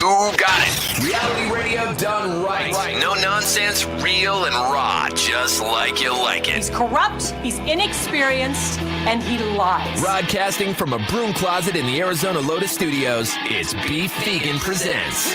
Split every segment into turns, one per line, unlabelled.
Who got it? Reality radio done right. No nonsense, real and raw, just like you like it.
He's corrupt, he's inexperienced, and he lies.
Broadcasting from a broom closet in the Arizona Lotus Studios, it's Beef Vegan Presents.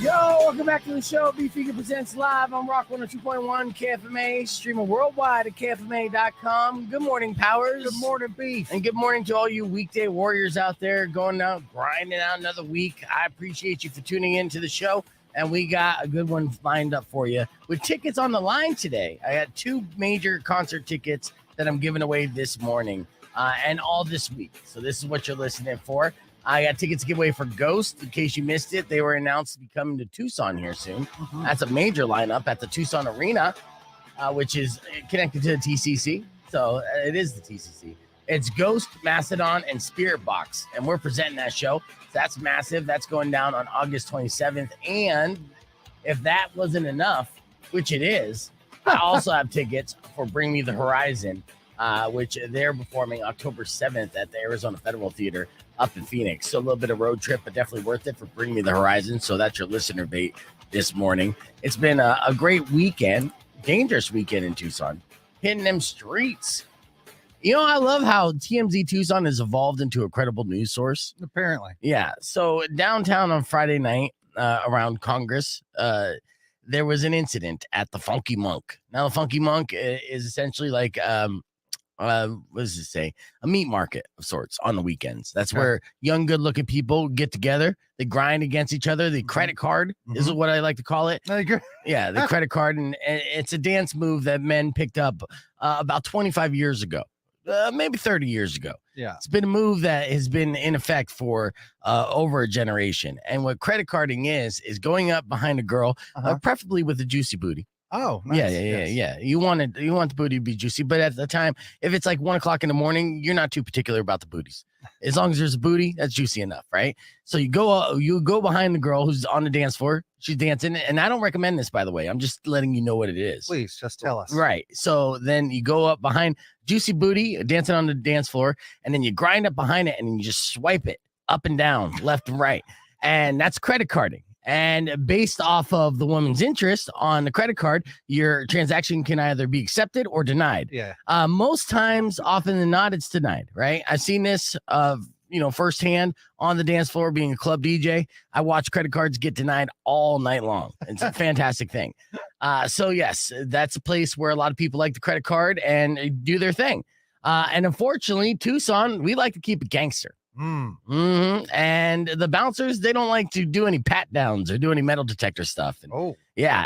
Yo, welcome back to the show. Beef Vegan Presents live on Rock 102.1 KFMA, streaming worldwide at KFMA.com. Good morning, Powers.
Good morning, Beef.
And good morning to all you weekday warriors out there going out, grinding out another week. I appreciate you for tuning in to the show, and we got a good one lined up for you with tickets on the line today. I got 2 major concert tickets that I'm giving away this morning and all this week. So this is what you're listening for. I got tickets to give away for Ghost. In case you missed it, they were announced to be coming to Tucson here soon. That's a major lineup at the Tucson Arena, which is connected to the TCC. So it is the TCC. It's Ghost, Mastodon, and Spirit Box, and we're presenting that show. So that's massive. That's going down on August 27th. And if that wasn't enough, which it is, I also have tickets for Bring Me the Horizon, which they're performing October 7th at the Arizona Federal Theater up in Phoenix. So a little bit of road trip, but definitely worth it for Bring Me the Horizon. So that's your listener bait this morning. It's been a great weekend, dangerous weekend in Tucson, hitting them streets. You know, I love how TMZ Tucson has evolved into a credible news source.
Apparently.
Yeah. So downtown on Friday night around Congress, there was an incident at the Funky Munk. Now, the Funky Munk is essentially like what does it say? A meat market of sorts on the weekends. That's where young, good-looking people get together. They grind against each other. The credit card is what I like to call it. Yeah, the credit card, and it's a dance move that men picked up about 25 years ago, maybe 30 years ago.
Yeah,
it's been a move that has been in effect for over a generation. And what credit carding is going up behind a girl, preferably with a juicy booty.
Oh, nice.
Yeah. You want the booty to be juicy, but at the time, if it's like 1 o'clock in the morning, you're not too particular about the booties. As long as there's a booty, that's juicy enough, right? So you go behind the girl who's on the dance floor. She's dancing, and I don't recommend this, by the way. I'm just letting you know what it is.
Please, just tell us.
Right. So then you go up behind juicy booty, dancing on the dance floor, and then you grind up behind it, and then you just swipe it up and down, left and right, and that's credit carding. And based off of the woman's interest on the credit card, your transaction can either be accepted or denied.
Yeah.
Most times, often than not, it's denied, right? I've seen this, firsthand on the dance floor being a club DJ. I watch credit cards get denied all night long. It's a fantastic thing. So, yes, that's a place where a lot of people like the credit card and do their thing. And unfortunately, Tucson, we like to keep it gangster. And the bouncers, they don't like to do any pat downs or do any metal detector stuff.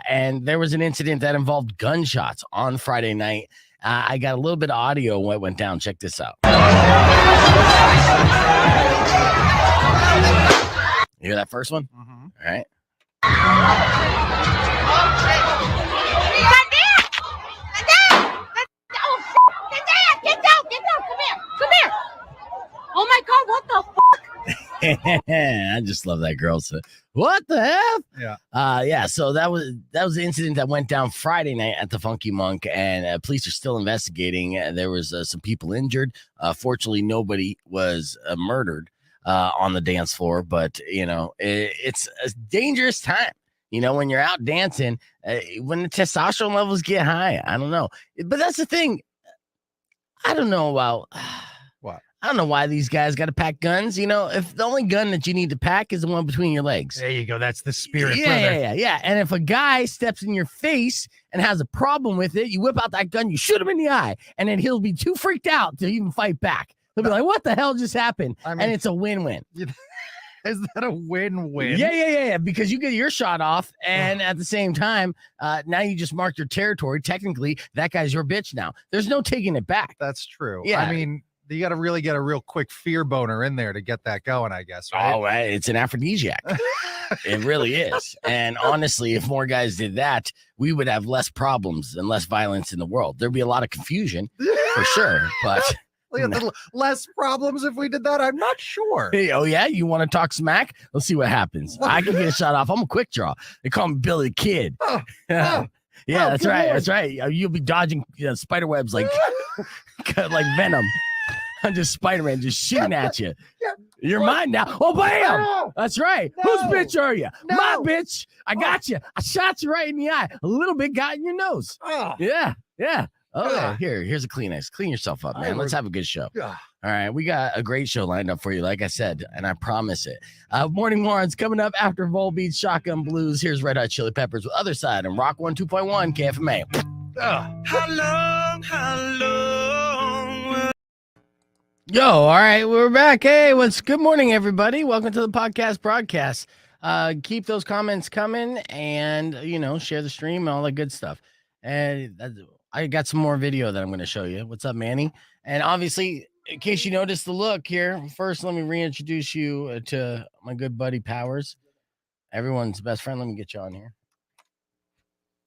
And there was an incident that involved gunshots on Friday night. I got a little bit of audio what went down. Check this out. You hear that first one? All right.
Oh my God, what the fuck?
I just love that girl. So, what the F?
Yeah.
So that was the incident that went down Friday night at the Funky Munk, and police are still investigating. There was some people injured. Fortunately, nobody was murdered on the dance floor, but it's a dangerous time. When you're out dancing, when the testosterone levels get high. I don't know, but that's the thing. I don't know about
what.
I don't know why these guys got to pack guns. If the only gun that you need to pack is the one between your legs.
There you go. That's the spirit,
brother. Yeah. And if a guy steps in your face and has a problem with it, you whip out that gun, you shoot him in the eye, and then he'll be too freaked out to even fight back. He'll be like, what the hell just happened? And it's a win-win.
Is that a win-win?
Yeah. Because you get your shot off, and at the same time, now you just marked your territory. Technically, that guy's your bitch now. There's no taking it back.
That's true.
Yeah.
I mean, you got to really get a real quick fear boner in there to get that going, I guess. Right?
Oh, it's an aphrodisiac. It really is. And honestly, if more guys did that, we would have less problems and less violence in the world. There'd be a lot of confusion for sure. But
less problems if we did that. I'm not sure.
Hey, oh, yeah? You want to talk smack? Let's see what happens. I can get a shot off. I'm a quick draw. They call me Billy the Kid. Yeah, that's right. That's right. You'll be dodging spider webs like like Venom. I'm just Spider-Man just shooting at you. You're mine now. Oh, bam! That's right. Whose bitch are you? My bitch. I got you. I shot you right in the eye. A little bit got in your nose. Yeah. Okay, here's a Kleenex. Clean yourself up, man. Let's have a good show. All right, we got a great show lined up for you, like I said, and I promise it. Morning Warren's coming up after Volbeat's Shotgun Blues. Here's Red Hot Chili Peppers with Other Side and Rock 102.1 KFMA. How long? Yo, all right, we're back. Hey, good morning, everybody. Welcome to the podcast broadcast. Keep those comments coming and, share the stream and all that good stuff. And I got some more video that I'm going to show you. What's up, Manny? And obviously, in case you noticed the look here, first, let me reintroduce you to my good buddy Powers, everyone's best friend. Let me get you on here.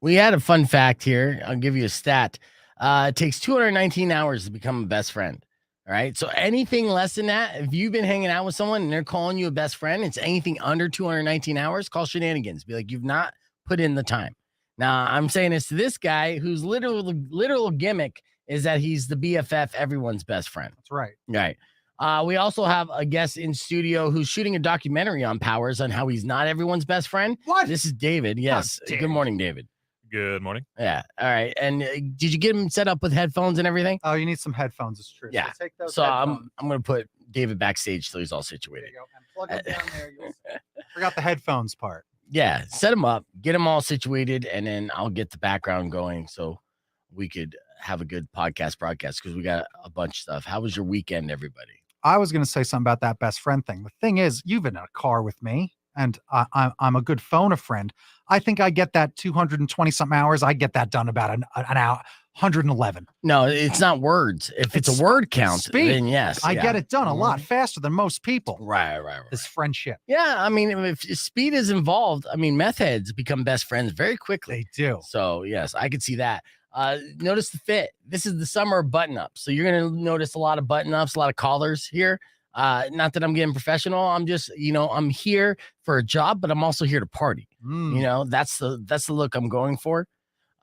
We had a fun fact here. I'll give you a stat. It takes 219 hours to become a best friend. All right. So anything less than that, if you've been hanging out with someone and they're calling you a best friend, it's anything under 219 hours, call shenanigans. Be like, you've not put in the time. Now, I'm saying this to this guy whose literal gimmick is that he's the BFF, everyone's best friend.
That's right.
Right. We also have a guest in studio who's shooting a documentary on Powers on how he's not everyone's best friend.
What?
This is David. Yes. Good morning, David.
Good morning.
Yeah. All right. And did you get him set up with headphones and everything?
Oh, you need some headphones. It's true.
Yeah.
So take those.
So I'm going to put David backstage till he's all situated.
There you go. And plug them down there. You'll see. Forgot the headphones part.
Yeah. Set him up, get him all situated, and then I'll get the background going so we could have a good podcast broadcast because we got a bunch of stuff. How was your weekend, everybody?
I was going to say something about that best friend thing. The thing is, you've been in a car with me, and I'm a good phone a friend. I think I get that 220 something hours. I get that done about an hour, 111.
No, it's not words. If it's a word count,
speed.
then yes.
I get it done a lot faster than most people.
Right.
This friendship.
Yeah, I mean, if speed is involved, I mean, meth heads become best friends very quickly.
They do.
So, yes, I could see that. Notice the fit. This is the summer of button-ups. So you're going to notice a lot of button-ups, a lot of collars here. Not that I'm getting professional. I'm just, I'm here for a job, but I'm also here to party. That's the look I'm going for.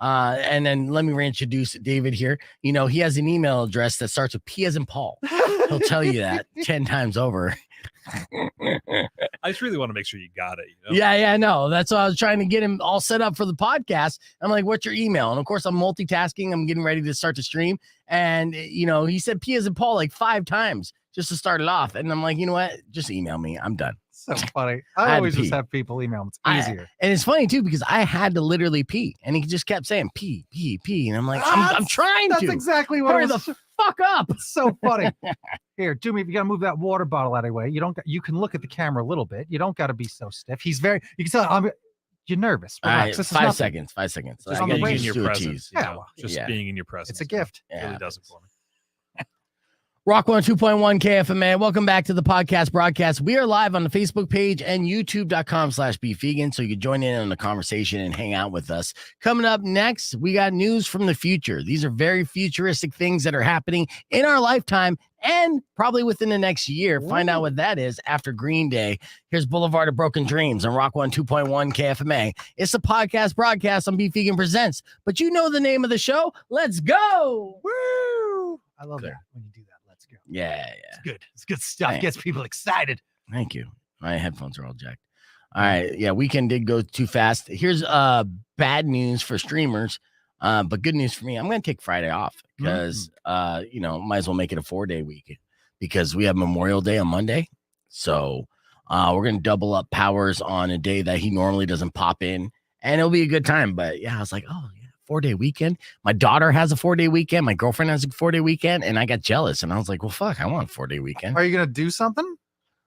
And then let me reintroduce David here. He has an email address that starts with P as in Paul. He'll tell you that 10 times over.
I just really want to make sure you got it.
Yeah, no. That's why I was trying to get him all set up for the podcast. I'm like, what's your email? And of course, I'm multitasking. I'm getting ready to start the stream. And, he said P as in Paul like 5 times just to start it off. And I'm like, you know what? Just email me. I'm done.
So funny. I always just have people email them. It's easier.
And it's funny, too, because I had to literally pee. And he just kept saying pee. And I'm like, I'm trying
to. That's exactly what
Hurry the fuck up.
It's so funny. Here, do me. If you got to move that water bottle out of the way, you can look at the camera a little bit. You don't got to be so stiff. You can tell you're nervous.
Relax. This is 5 seconds. 5 seconds.
Just being in your presence. Being in your presence.
It's a gift.
It really does it for me.
Rock 102.1 KFMA. Welcome back to the podcast broadcast. We are live on the Facebook page and youtube.com/beefvegan, so you can join in on the conversation and hang out with us. Coming up next, we got news from the future. These are very futuristic things that are happening in our lifetime and probably within the next year. Find out what that is after Green Day. Here's Boulevard of Broken Dreams on Rock 102.1 KFMA. It's a podcast broadcast on Beef Vegan Presents, but you know the name of the show. Let's go.
Woo! I love that when you do that.
Yeah.
It's good. It's good stuff. It gets people excited.
Thank you. My headphones are all jacked. All right. Yeah, weekend did go too fast. Here's bad news for streamers, but good news for me. I'm going to take Friday off because, might as well make it a 4-day week because we have Memorial Day on Monday. So we're going to double up Powers on a day that he normally doesn't pop in, and it'll be a good time. But yeah, I was like, oh, 4-day weekend. My daughter has a 4-day weekend. My girlfriend has a 4-day weekend, and I got jealous. And I was like, well, fuck, I want a 4-day weekend.
Are you going to do something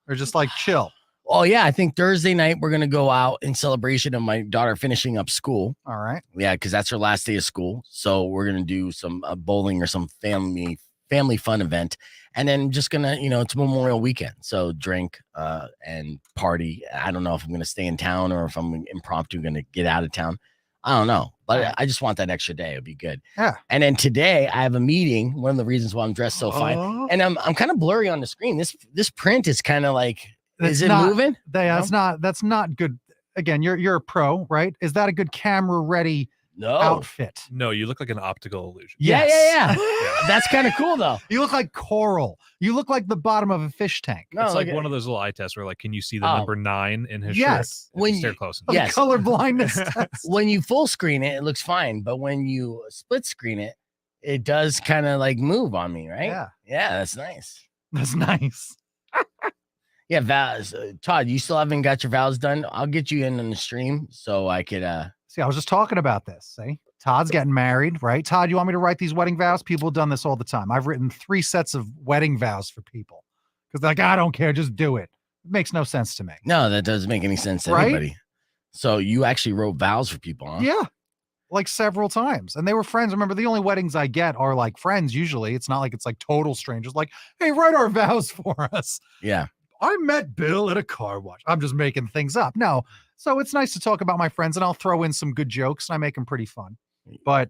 or just like chill?
Oh, yeah. I think Thursday night we're going to go out in celebration of my daughter finishing up school.
All right.
Yeah, because that's her last day of school. So we're going to do some bowling or some family fun event. And then just going to, it's Memorial weekend. So drink and party. I don't know if I'm going to stay in town or if I'm impromptu going to get out of town. I don't know, but I just want that extra day. It'd be good.
Yeah.
And then today I have a meeting. One of the reasons why I'm dressed so fine, and I'm kind of blurry on the screen. This print is kind of like, is it moving?
That's not good. Again, you're a pro, right? Is that a good camera ready
No.
outfit.
No, you look like an optical illusion.
Yeah.
Yes.
That's kind of cool, though.
You look like coral. You look like the bottom of a fish tank.
No,
It's like
look
one
at-
of those little eye tests where, like, can you see the
Oh.
number 9 in his
Yes.
shirt? If
When
you stare
you-
close enough.
Yes.
Color blindness test.
When you full screen it, it looks fine. But when you split screen it, it does kind of like move on me, right?
Yeah.
Yeah, that's nice.
That's nice.
Yeah, vows. Todd, you still haven't got your vows done? I'll get you in on the stream so I could.
See, I was just talking about this. See, Todd's getting married, right? Todd, you want me to write these wedding vows? People have done this all the time. I've written 3 sets of wedding vows for people because they're like, I don't care, just do it. It makes no sense to me.
No, that doesn't make any sense to
Right?
anybody. So you actually wrote vows for people, huh?
Yeah, like several times, and they were friends. Remember, the only weddings I get are like friends. Usually, it's not like it's like total strangers. Like, hey, write our vows for us.
Yeah.
I met Bill at a car wash. I'm just making things up. No. So it's nice to talk about my friends, and I'll throw in some good jokes and I make them pretty fun. But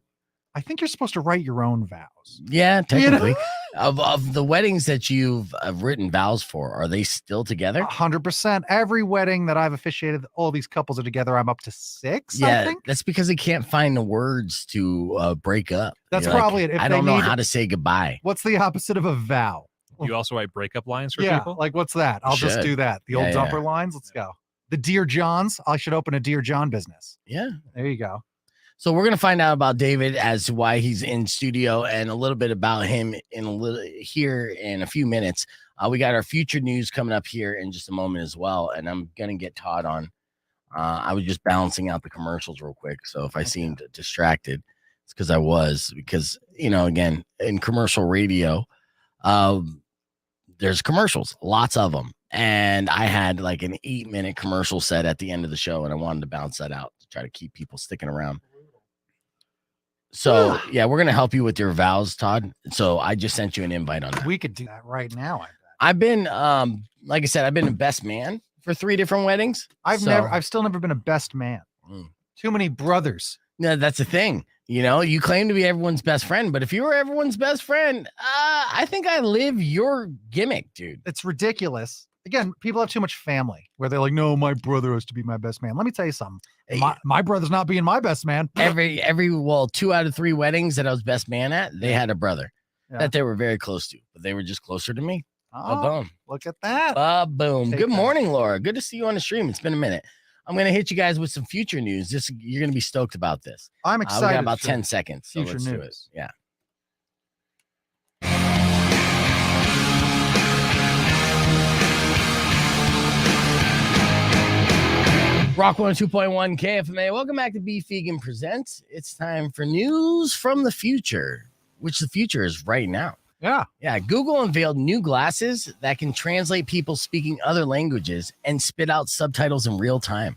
I think you're supposed to write your own vows.
Yeah,
You know?
technically. Of the weddings that you've written vows for, are they still together?
100%. Every wedding that I've officiated, all these couples are together. I'm up to 6, I
Yeah,
think.
that's because they can't find the words to break up.
That's
You're like,
probably it. If
I
they
don't know
need-
how to say goodbye.
What's the opposite of a vow?
You also write breakup lines for
Yeah,
people?
like what's that? I'll just
Should.
do that. The old
Yeah,
dumper lines. Let's go. The Dear Johns. I should open a Dear John business.
Yeah.
There you go.
So we're gonna find out about David as to why he's in studio and a little bit about him in a few minutes. We got our future news coming up here in just a moment as well, and I'm gonna get Todd on. I was just balancing out the commercials real quick, so if I seemed distracted, it's because again, in commercial radio, there's commercials, lots of them, and I had like an 8-minute commercial set at the end of the show, and I wanted to bounce that out to try to keep people sticking around. So yeah, we're gonna help you with your vows, Todd. So I just sent you an invite on that.
We could do that right now. I bet.
I've been, like I said, I've been a best man for 3 different weddings.
I've still never been a best man.
Mm.
Too many brothers.
No, that's the thing. You claim to be everyone's best friend, but if you were everyone's best friend, I think I live your gimmick, dude.
It's ridiculous. Again, people have too much family where they're like, no, my brother has to be my best man. Let me tell you something. My brother's not being my best man.
Every 2 out of 3 weddings that I was best man at, they had a brother that they were very close to, but they were just closer to me.
Oh,
Boom.
look at that.
Boom.
Take
Good
that.
morning, Laura. Good to see you on the stream. It's been a minute. I'm going to hit you guys with some future news. You're going to be stoked about this.
I'm
We
excited.
got about
for
10 seconds. So
future
let's do it.
news.
Yeah. Rock 102.1 KFMA. Welcome back to Beef Vegan Presents. It's time for news from the future, which the future is right now.
Yeah.
Yeah, Google unveiled new glasses that can translate people speaking other languages and spit out subtitles in real time.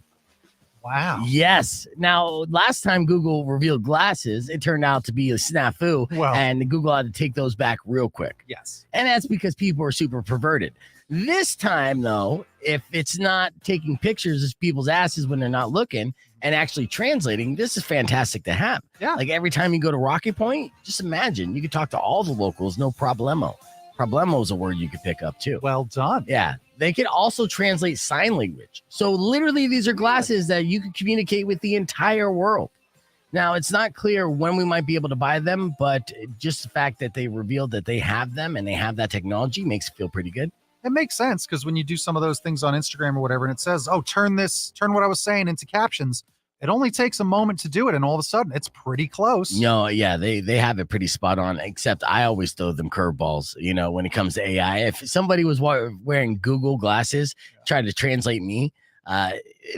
Wow.
Yes. Now, last time Google revealed glasses, it turned out to be a snafu,
Well.
and Google had to take those back real quick.
Yes.
And that's because people are super perverted. This time, though, if it's not taking pictures of people's asses when they're not looking and actually translating, this is fantastic to have.
Yeah.
Like every time you go to Rocky Point, just imagine you could talk to all the locals, no problemo. Problemo is a word you could pick up too.
Well done.
Yeah. They could also translate sign language. So literally, these are glasses that you can communicate with the entire world. Now, it's not clear when we might be able to buy them, but just the fact that they revealed that they have them and they have that technology makes it feel pretty good.
It makes sense because when you do some of those things on Instagram or whatever, and it says, oh, turn what I was saying into captions, it only takes a moment to do it. And all of a sudden, it's pretty close.
No, yeah, they have it pretty spot on, except I always throw them curveballs, when it comes to AI. If somebody was wearing Google glasses, tried to translate me,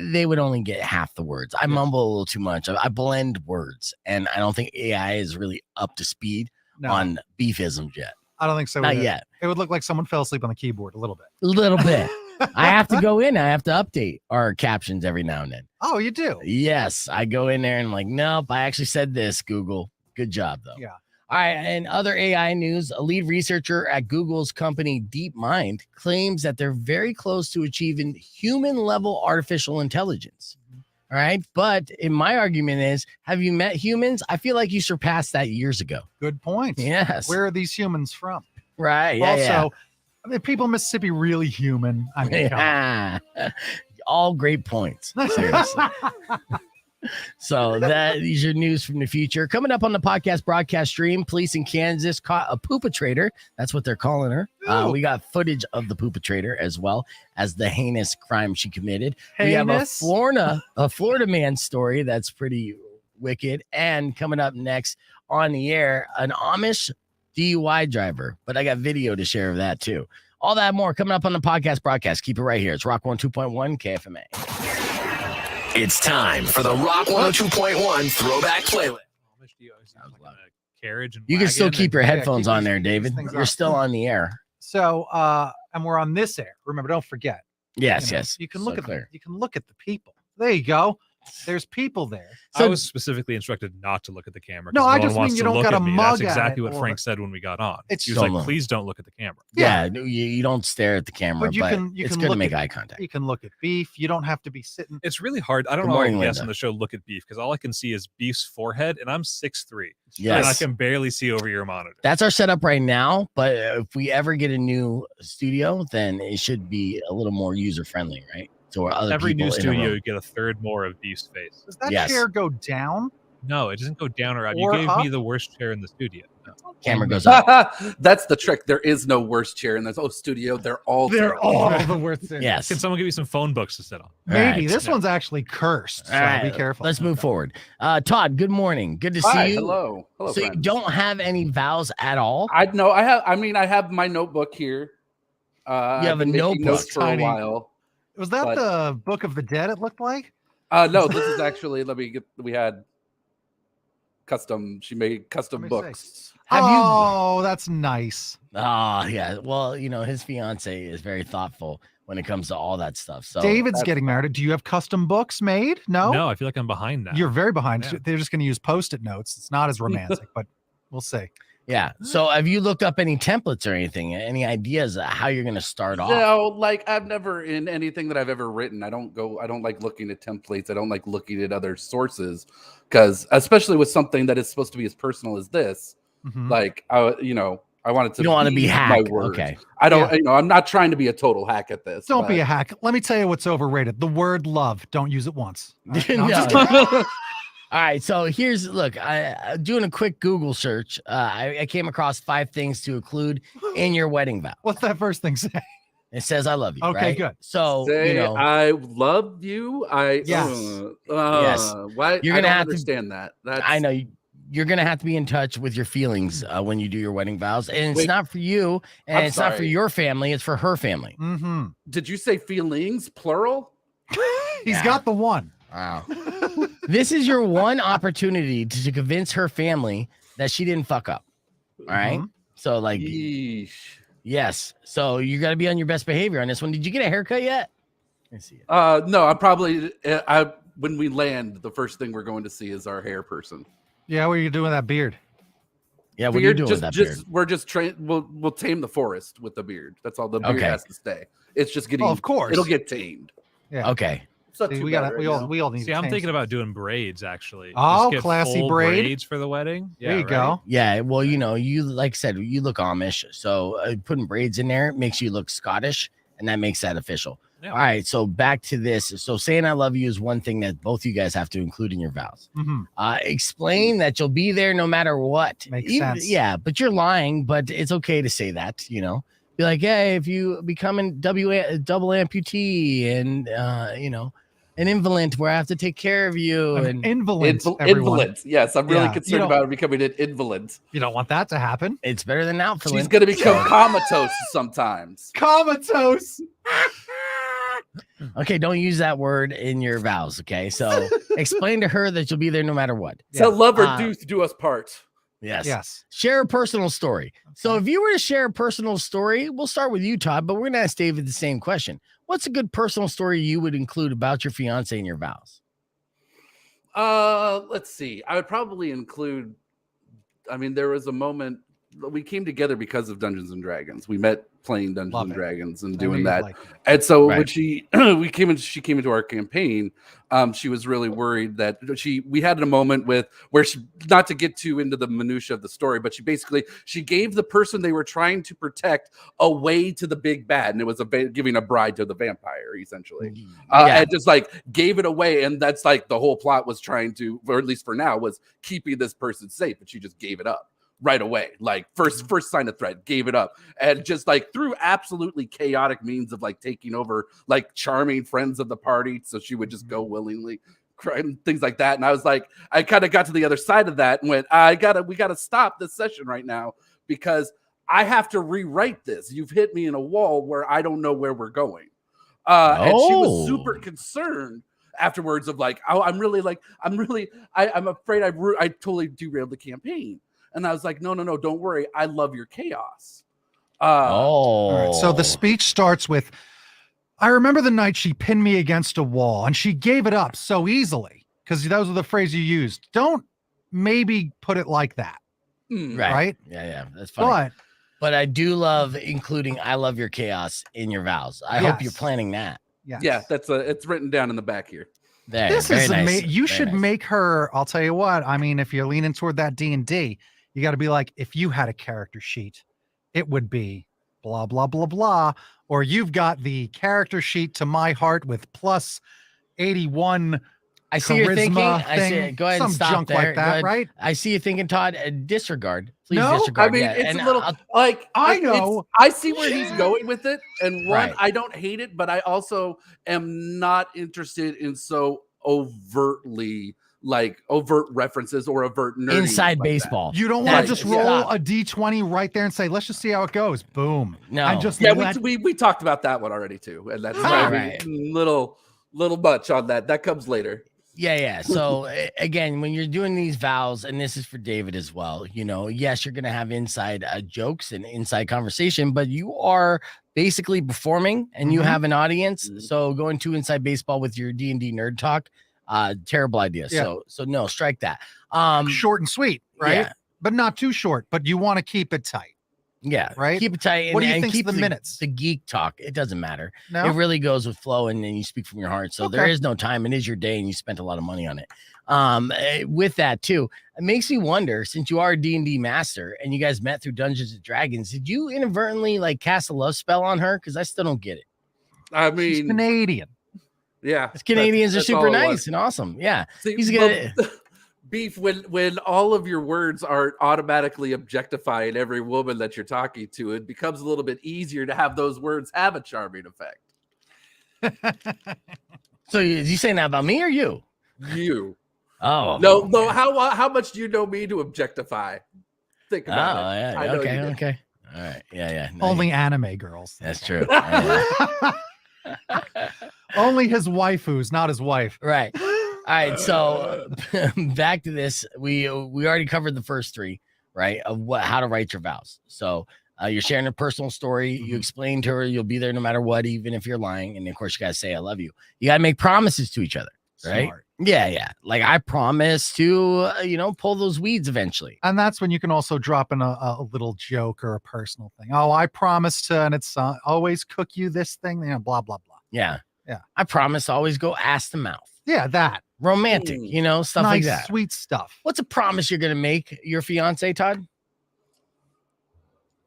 they would only get half the words. I mumble a little too much. I blend words, and I don't think AI is really up to speed on beefisms yet.
I don't think so.
Not
either.
yet.
It would look like someone fell asleep on the keyboard a little bit.
A little bit. I have to go in. I have to update our captions every now and then.
Oh, you do?
Yes, I go in there and I'm like, nope, I actually said this, Google. Good job, though.
Yeah.
All right, and other AI news, a lead researcher at Google's company DeepMind claims that they're very close to achieving human-level artificial intelligence. All right, but in my argument is, have you met humans? I feel like you surpassed that years ago.
Good point.
Yes.
Where are these humans from?
Right, yeah,
Also, I mean, people in Mississippi really human. I mean, come on.
yeah. All great points. Seriously. So that is your news from the future. Coming up on the podcast broadcast stream, police in Kansas caught a poopatrator. That's what they're calling her. We got footage of the poopatrator as well as the heinous crime she committed. We have a Florida man story that's pretty wicked. And coming up next on the air, an Amish DUI driver. But I got video to share of that too. All that more coming up on the podcast broadcast. Keep it right here. It's Rock 102.1 KFMA.
It's time for the Rock 102.1 Throwback Playlist.
Carriage and
you can still keep your headphones
keep
on there,
these
David.
things
You're
on.
still on the air.
So, and we're on this air. Remember, don't forget.
Yes,
You know,
yes.
You can
So
look at
clear.
you can look at the people. There you go. There's people there.
I was specifically instructed not to look at the camera. 'cause
No, I
one
just
wants
mean you
to
don't
look
gotta
at me.
mug
That's
at
exactly
it
what
or-
Frank said when we got on.
It's
He was
don't
like,
look.
please don't look at the camera.
Yeah, you don't stare at the camera,
But you can
it's
can
good to
look
make
at,
eye contact.
You can look at beef. You don't have to be sitting.
It's really hard. I don't
Good
know
morning,
how guests
Linda.
on the show look at Beef because all I can see is Beef's forehead, and I'm 6'3".
Yes.
And I can barely see over your monitor.
That's our setup right now, but if we ever get a new studio, then it should be a little more user-friendly, right? So where other
Every
people
new
in a
studio,
room-
you get a third more of Beef's face.
Does that
Yes.
chair go down?
No, it doesn't go down or up.
Or
You gave
up?
me the worst chair in the studio.
camera goes up.
That's the trick. There is no worst chair in this studio. They're all terrible.
the worst thing.
Yes.
Can someone give me some phone books to sit on?
All
Maybe
right.
this one's actually cursed. So
All right,
be careful.
Let's move forward. Todd, good morning. Good to
Hi,
see you.
hello. Hello,
So you
friends.
don't have any vows at all?
I know I have my notebook here.
You have
I've been
a
making
notebook.
notes for
Tiny.
a while.
Was that
but-
the Book of the Dead? It looked like.
No, this is actually we had she made custom
Let me see.
books.
Have you?
Oh, that's nice.
Oh, yeah. Well, his fiance is very thoughtful when it comes to all that stuff. So
David's
that's
getting married. Do you have custom books made? No.
No, I feel like I'm behind now.
You're very behind.
Yeah.
They're just going to use Post-it notes. It's not as romantic, but we'll see.
yeah. So have you looked up any templates or anything? Any ideas of how you're going to start off?
No, like I've never in anything that I've ever written. I don't like looking at templates. I don't like looking at other sources because especially with something that is supposed to be as personal as this,
Mhm.
like I wanted to.
You don't want to be
my
hacked.
word.
Okay.
I don't. I'm not trying to be a total hack at this.
Don't be
but-
a hack. Let me tell you what's overrated. The word love. Don't use it once. All right? No, I'm
No.
just kidding.
All right, so look, I doing a quick Google search. I came across 5 things to include in your wedding vow.
What's that first thing say?
It says I love you.
Okay,
right?
good.
So
Say, I love you.
Yes.
Yes.
Why?
You're
I
gonna
don't
have to-
understand that. That's,
I know you're gonna have to be in touch with your feelings when you do your wedding vows, and it's
Wait.
not for you, and
I'm
it's not for
sorry.
your family. It's for her family.
Mm-hmm.
Did you say feelings plural?
He's
Yeah.
got the one.
Wow. This is your one opportunity to convince her family that she didn't fuck up. All right.
Mhm.
So like,
Yeesh.
yes. So you got to be on your best behavior on this one. Did you get a haircut yet? Let me see it.
No, I'm probably. When we land, the first thing we're going to see is our hair person.
Yeah, what are you doing with that beard?
Yeah. What are you doing with
just,
that
just
beard?
we're just trained. We'll tame the forest with the beard. That's all. The beard
Okay.
has to stay. It's just getting.
Oh, of course.
it'll get tamed.
Yeah.
Okay.
It's not
See,
too
we
bad
got.
right
We all.
now.
We all need.
See,
to
I'm
change
thinking
some.
about doing braids actually.
Oh,
Just get
classy
full
braid.
braids for the wedding. Yeah,
There you
right?
go.
Yeah. Well, you like I said, you look Amish. So putting braids in there makes you look Scottish, and that makes that official.
Yeah.
All right. So back to this. So saying I love you is one thing that both you guys have to include in your vows.
Mhm.
Explain that you'll be there no matter what.
Makes sense.
Yeah, but you're lying, but it's okay to say that, Be like, hey, if you become a double amputee and, an invalid where I have to take care of you.
An
And
invalid. everyone.
Invalid. Yes, I'm really
Yeah, you
concerned
don't-
about becoming an invalid.
You don't want that to happen.
it's better than outfilling.
She's gonna become comatose sometimes.
Comatose.
Okay, don't use that word in your vows. Okay, so explain to her that you'll be there no matter what.
So love or
Uh,
do us part.
Yes.
Yes.
Share a personal story. So if you were to share a personal story, we'll start with you, Todd, but we're gonna ask David the same question. What's a good personal story you would include about your fiance in your vows?
Let's see. I would probably include. I mean, there was a moment we came together because of Dungeons and Dragons. We met playing Dungeons
Love
and
it.
Dragons and
I
doing
knew you'd
that.
like it.
And so when
Right.
she she came into our campaign, she was really worried that we had a moment where she, not to get too into the minutia of the story, but she gave the person they were trying to protect away to the big bad, and it was giving a bride to the vampire, essentially. And just like gave it away, and that's like the whole plot was trying to, or at least for now, was keeping this person safe, but she just gave it up right away. Like first sign of threat, gave it up, and just like through absolutely chaotic means of like taking over, like charming friends of the party, so she would just go willingly, and things like that. And I was like, I kind of got to the other side of that and went, we gotta stop this session right now because I have to rewrite this. You've hit me in a wall where I don't know where we're going. And she was super concerned afterwards of like, oh, I'm afraid I totally derailed the campaign. And I was like, no, don't worry. I love your chaos.
All right, so the speech starts with, I remember the night she pinned me against a wall and she gave it up so easily, because those are the phrase you used. Don't maybe put it like that. Right?
Yeah, that's funny. But I do love including I love your chaos in your vows. I hope you're planning that.
Yes.
Yeah, it's written down in the back here.
This is
nice. You should make her, I'll tell you what, I mean, if you're leaning toward that D&D, you got to be like, if you had a character sheet, it would be blah, blah, blah, blah. Or you've got the character sheet to my heart with plus 81.
I see you're thinking.
Thing,
I see. Go ahead and stop
junk
there.
like that, right?
I see you thinking, Todd. Disregard. Please
no,
disregard.
I mean, it's a little like
I know.
I see where he's going with it, and
Right.
I don't hate it, but I also am not interested in so overt references or overt nerdiness
inside
like
baseball.
You don't want to just roll a D20 right there and say, let's just see how it goes. Boom.
No.
And just
we talked about that one already too, and that's
right.
little much on that. That comes later.
Yeah. So again, when you're doing these vows, and this is for David as well, yes, you're going to have inside jokes and inside conversation, but you are basically performing and you have an audience. So going to inside baseball with your D&D nerd talk, terrible idea.
Yeah.
So no, strike that.
Short and sweet, right?
Yeah.
But not too short, but you want to keep it tight.
Yeah,
right.
Keep it tight.
What do you
and
think
keep
the minutes?
The geek talk. It doesn't matter.
No?
It really goes with flow, and then you speak from your heart. So there is no time. It is your day, and you spent a lot of money on it. With that too, it makes me wonder. Since you are a D&D master, and you guys met through Dungeons and Dragons, did you inadvertently like cast a love spell on her? Because I still don't get it.
I mean,
she's Canadian.
Yeah,
Canadians are super nice and awesome. Yeah,
see,
he's gonna.
Beef when all of your words are automatically objectifying every woman that you're talking to, it becomes a little bit easier to have those words have a charming effect.
So you saying that about me or you?
You.
Oh
no. How much do you know me to objectify? Think about it.
Yeah. Okay. All right. Yeah. No,
Only anime girls.
That's true.
Only his waifus, not his wife.
Right. All right, so back to this. We already covered the first three, right? Of how to write your vows. So you're sharing a personal story. You explain to her you'll be there no matter what, even if you're lying. And of course, you gotta say I love you. You gotta make promises to each other, right? Smart. Yeah. Like I promise to, pull those weeds eventually.
And that's when you can also drop in a little joke or a personal thing. Oh, I promise to, and it's always cook you this thing. Blah blah blah.
Yeah. I promise to always go ass to mouth.
Yeah, that.
Romantic, stuff
nice,
like that.
Sweet stuff.
What's a promise you're going to make your fiance, Todd?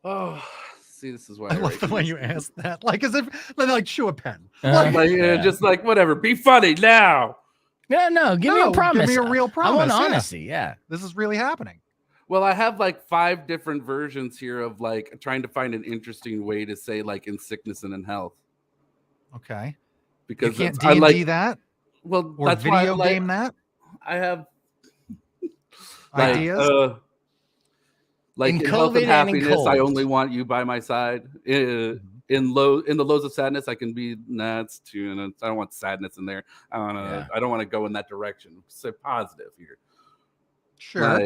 Oh, see, this is why
I love the way you asked that. Like as if like chew a pen.
Just like whatever. Be funny now.
No, give me a promise.
Give me a real promise.
I want honesty. Yeah.
This is really happening.
Well, I have like 5 different versions here of like trying to find an interesting way to say like in sickness and in health.
Okay.
Because
you can't D&D that.
Well,
or
that's
video
why
game that.
I have
ideas.
In health and happiness, I only want you by my side. In the lows of sadness, I can be that's too, and I don't want sadness in there. I don't want to go in that direction. Say positive here.
Sure.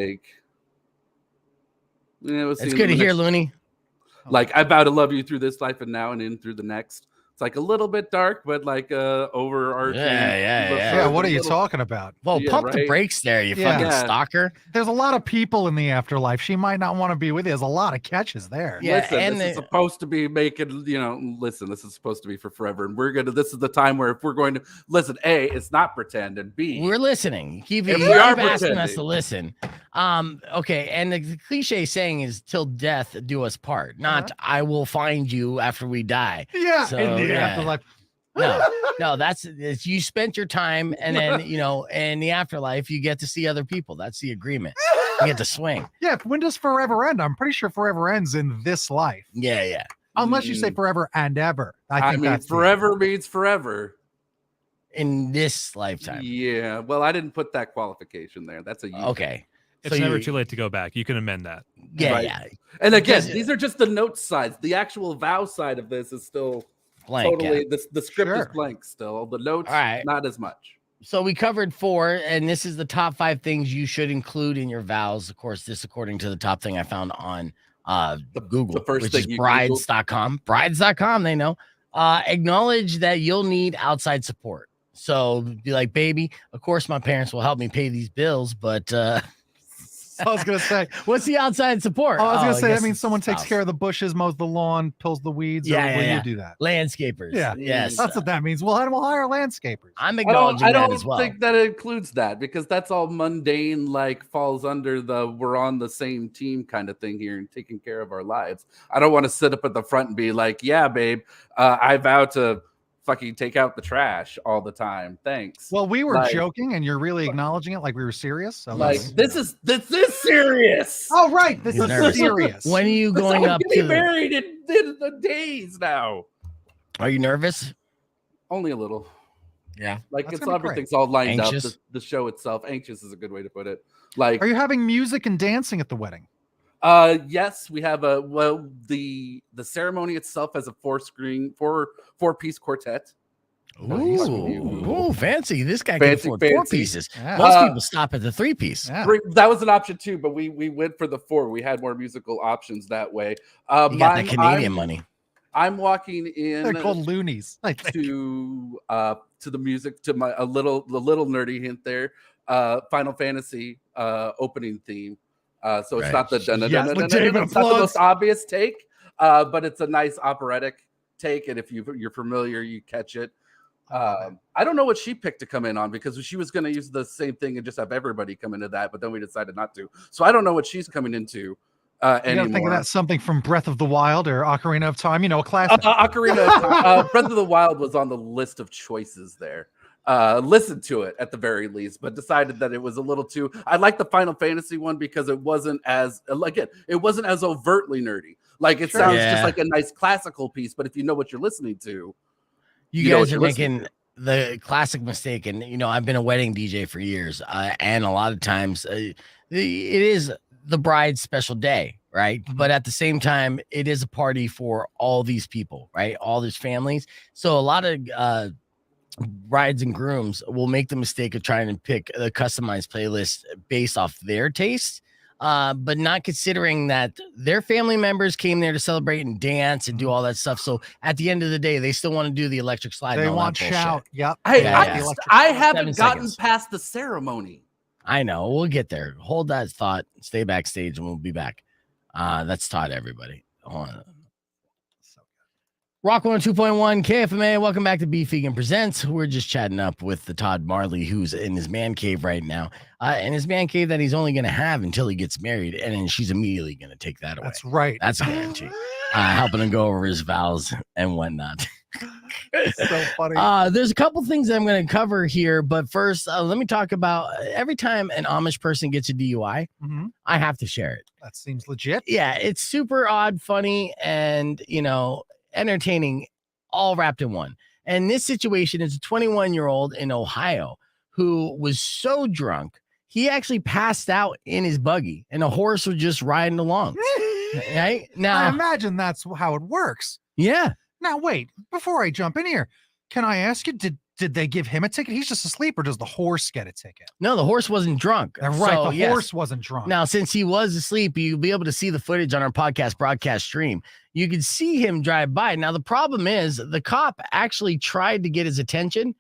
It's good to hear, Looney.
Like I vow to love you through this life and now and in through the next. It's like a little bit dark, but like overarching.
Yeah.
What are you talking about?
Well,
Yeah,
pump the
right?
brakes there, you
Yeah.
fucking
Yeah.
stalker.
There's a lot of people in the afterlife. She might not want to be with you. There's a lot of catches there.
Yeah,
Listen,
and
this is supposed to be making, listen, this is supposed to be for forever. And this is the time where if we're going to listen, A, it's not pretend, and B,
we're listening. You
If
keep
we are
asking us
pretending.
to listen. Okay, and the cliche saying is "till death do us part," not "I will find you after we die."
Yeah.
So,
in the
yeah.
afterlife.
No, it's you spent your time, and then in the afterlife you get to see other people. That's the agreement. You get to swing.
Yeah. When does forever end? I'm pretty sure forever ends in this life.
Yeah.
Unless you say forever and ever. I think
mean,
that's
forever means forever.
In this lifetime.
Yeah. Well, I didn't put that qualification there. That's a you.
Okay.
It's never too late to go back. You can amend that.
Yeah,
Right.
yeah.
And again,
Because-
these are just the notes sides. The actual vow side of this is still
Blank.
totally
Yeah.
the script is
Sure.
blank still. The notes,
All right.
not as much.
So we covered 4, and this is the top 5 things you should include in your vows. Of course, this according to the top thing I found on Google,
the first
which
thing
is
you
brides.com. Brides.com, they know. Acknowledge that you'll need outside support. So be like, baby, of course my parents will help me pay these bills, but
I was going to say.
what's the outside support?
I was going to say,
guess
that means
it's
someone takes
spouse.
care of the bushes, mows the lawn, pulls the weeds, or
Yeah,
will
yeah.
you do that?
Landscapers.
Yeah.
Yes.
That's what that means. We'll hire landscapers.
I'm acknowledging
I
that
don't
as well.
think that includes that because that's all mundane, like falls under the we're on the same team kind of thing here and taking care of our lives. I don't want to sit up at the front and be like, yeah, babe, I vow to fucking take out the trash all the time. Thanks.
Well, we were
Like-
joking, and you're really acknowledging it like we were serious. So
Like
that's-
this is serious.
Oh, right. This
He's
is
nervous.
serious.
When are you going
I'm
up
getting
to the,
married in the days now.
Are you nervous?
Only a little.
Yeah.
Like
That's
it's
gonna be great.
everything's all lined
Anxious?
up. The show itself, anxious is a good way to put it. Like
Are you having music and dancing at the wedding?
yes, we have the ceremony itself has a four-piece quartet.
Ooh, fancy. This guy
Fancy,
can afford 4
fancy.
pieces.
Yeah.
Most people stop at the 3-piece.
Yeah.
That was an option too, but we went for the 4. We had more musical options that way.
You got that Canadian money.
I'm walking in
They're called loonies. I think.
to the music to the little nerdy hint there. Final Fantasy opening theme. So it's
Right.
not the
Yes, legitimate
it's not the
applause.
most obvious take, but it's a nice operatic take, and if you're familiar, you catch it. I don't know what she picked to come in on because she was going to use the same thing and just have everybody come into that, but then we decided not to. So I don't know what she's coming into
You gotta think of
anymore.
that something from Breath of the Wild or Ocarina of Time, a classic.
Ocarina of Time. Breath of the Wild was on the list of choices there. Listened to it at the very least, but decided that it was a little too. I like the Final Fantasy one because it wasn't as overtly nerdy. Like it sounds
Yeah.
just like a nice classical piece, but if you know what you're listening to,
You
know what
guys are
you're listening
making the classic mistake. And, I've been a wedding DJ for years. And a lot of times it is the bride's special day, right? But at the same time, it is a party for all these people, right? All these families. So a lot of brides and grooms will make the mistake of trying to pick a customized playlist based off their taste. But not considering that their family members came there to celebrate and dance and do all that stuff. So at the end of the day, they still want to do the electric slide.
They
and all
want
that bullshit.
shout. Yep.
Hey,
Yeah.
I haven't
7
gotten
seconds.
past the ceremony.
I know. We'll get there. Hold that thought. Stay backstage and we'll be back. That's Todd, everybody. Hold on. Rock 102.1 KFMA. Welcome back to Beef Vegan Presents. We're just chatting up with the Todd Marley, who's in his man cave right now. In his man cave that he's only going to have until he gets married. And then she's immediately going to take that away.
That's right.
That's a guarantee. Helping him go over his vows and whatnot.
So funny.
There's a couple things I'm going to cover here, but first, let me talk about every time an Amish person gets a DUI,
Mhm.
I have to share it.
That seems legit.
Yeah, it's super odd, funny, and entertaining, all wrapped in one. And this situation is a 21-year-old in Ohio who was so drunk he actually passed out in his buggy, and a horse was just riding along. Right
I
now,
imagine that's how it works.
yeah.
Now, wait, before I jump in here, can I ask you, did did they give him a ticket? He's just asleep, or does the horse get a ticket?
No, the horse wasn't drunk.
Right,
So,
the
yes.
horse wasn't drunk.
Now, since he was asleep, you'll be able to see the footage on our podcast broadcast stream. You could see him drive by. Now, the problem is the cop actually tried to get his attention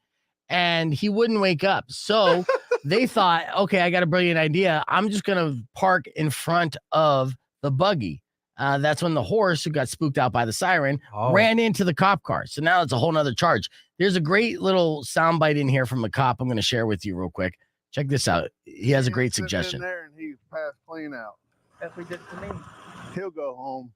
and he wouldn't wake up. So they thought, okay, I got a brilliant idea. I'm just going to park in front of the buggy. That's when the horse, who got spooked out by the siren, ran into the cop car. So now it's a whole nother charge. There's a great little soundbite in here from the cop I'm going to share with you real quick. Check this out. He has a great suggestion.
In there and he's passed clean out. That's what he did to me. He'll go home.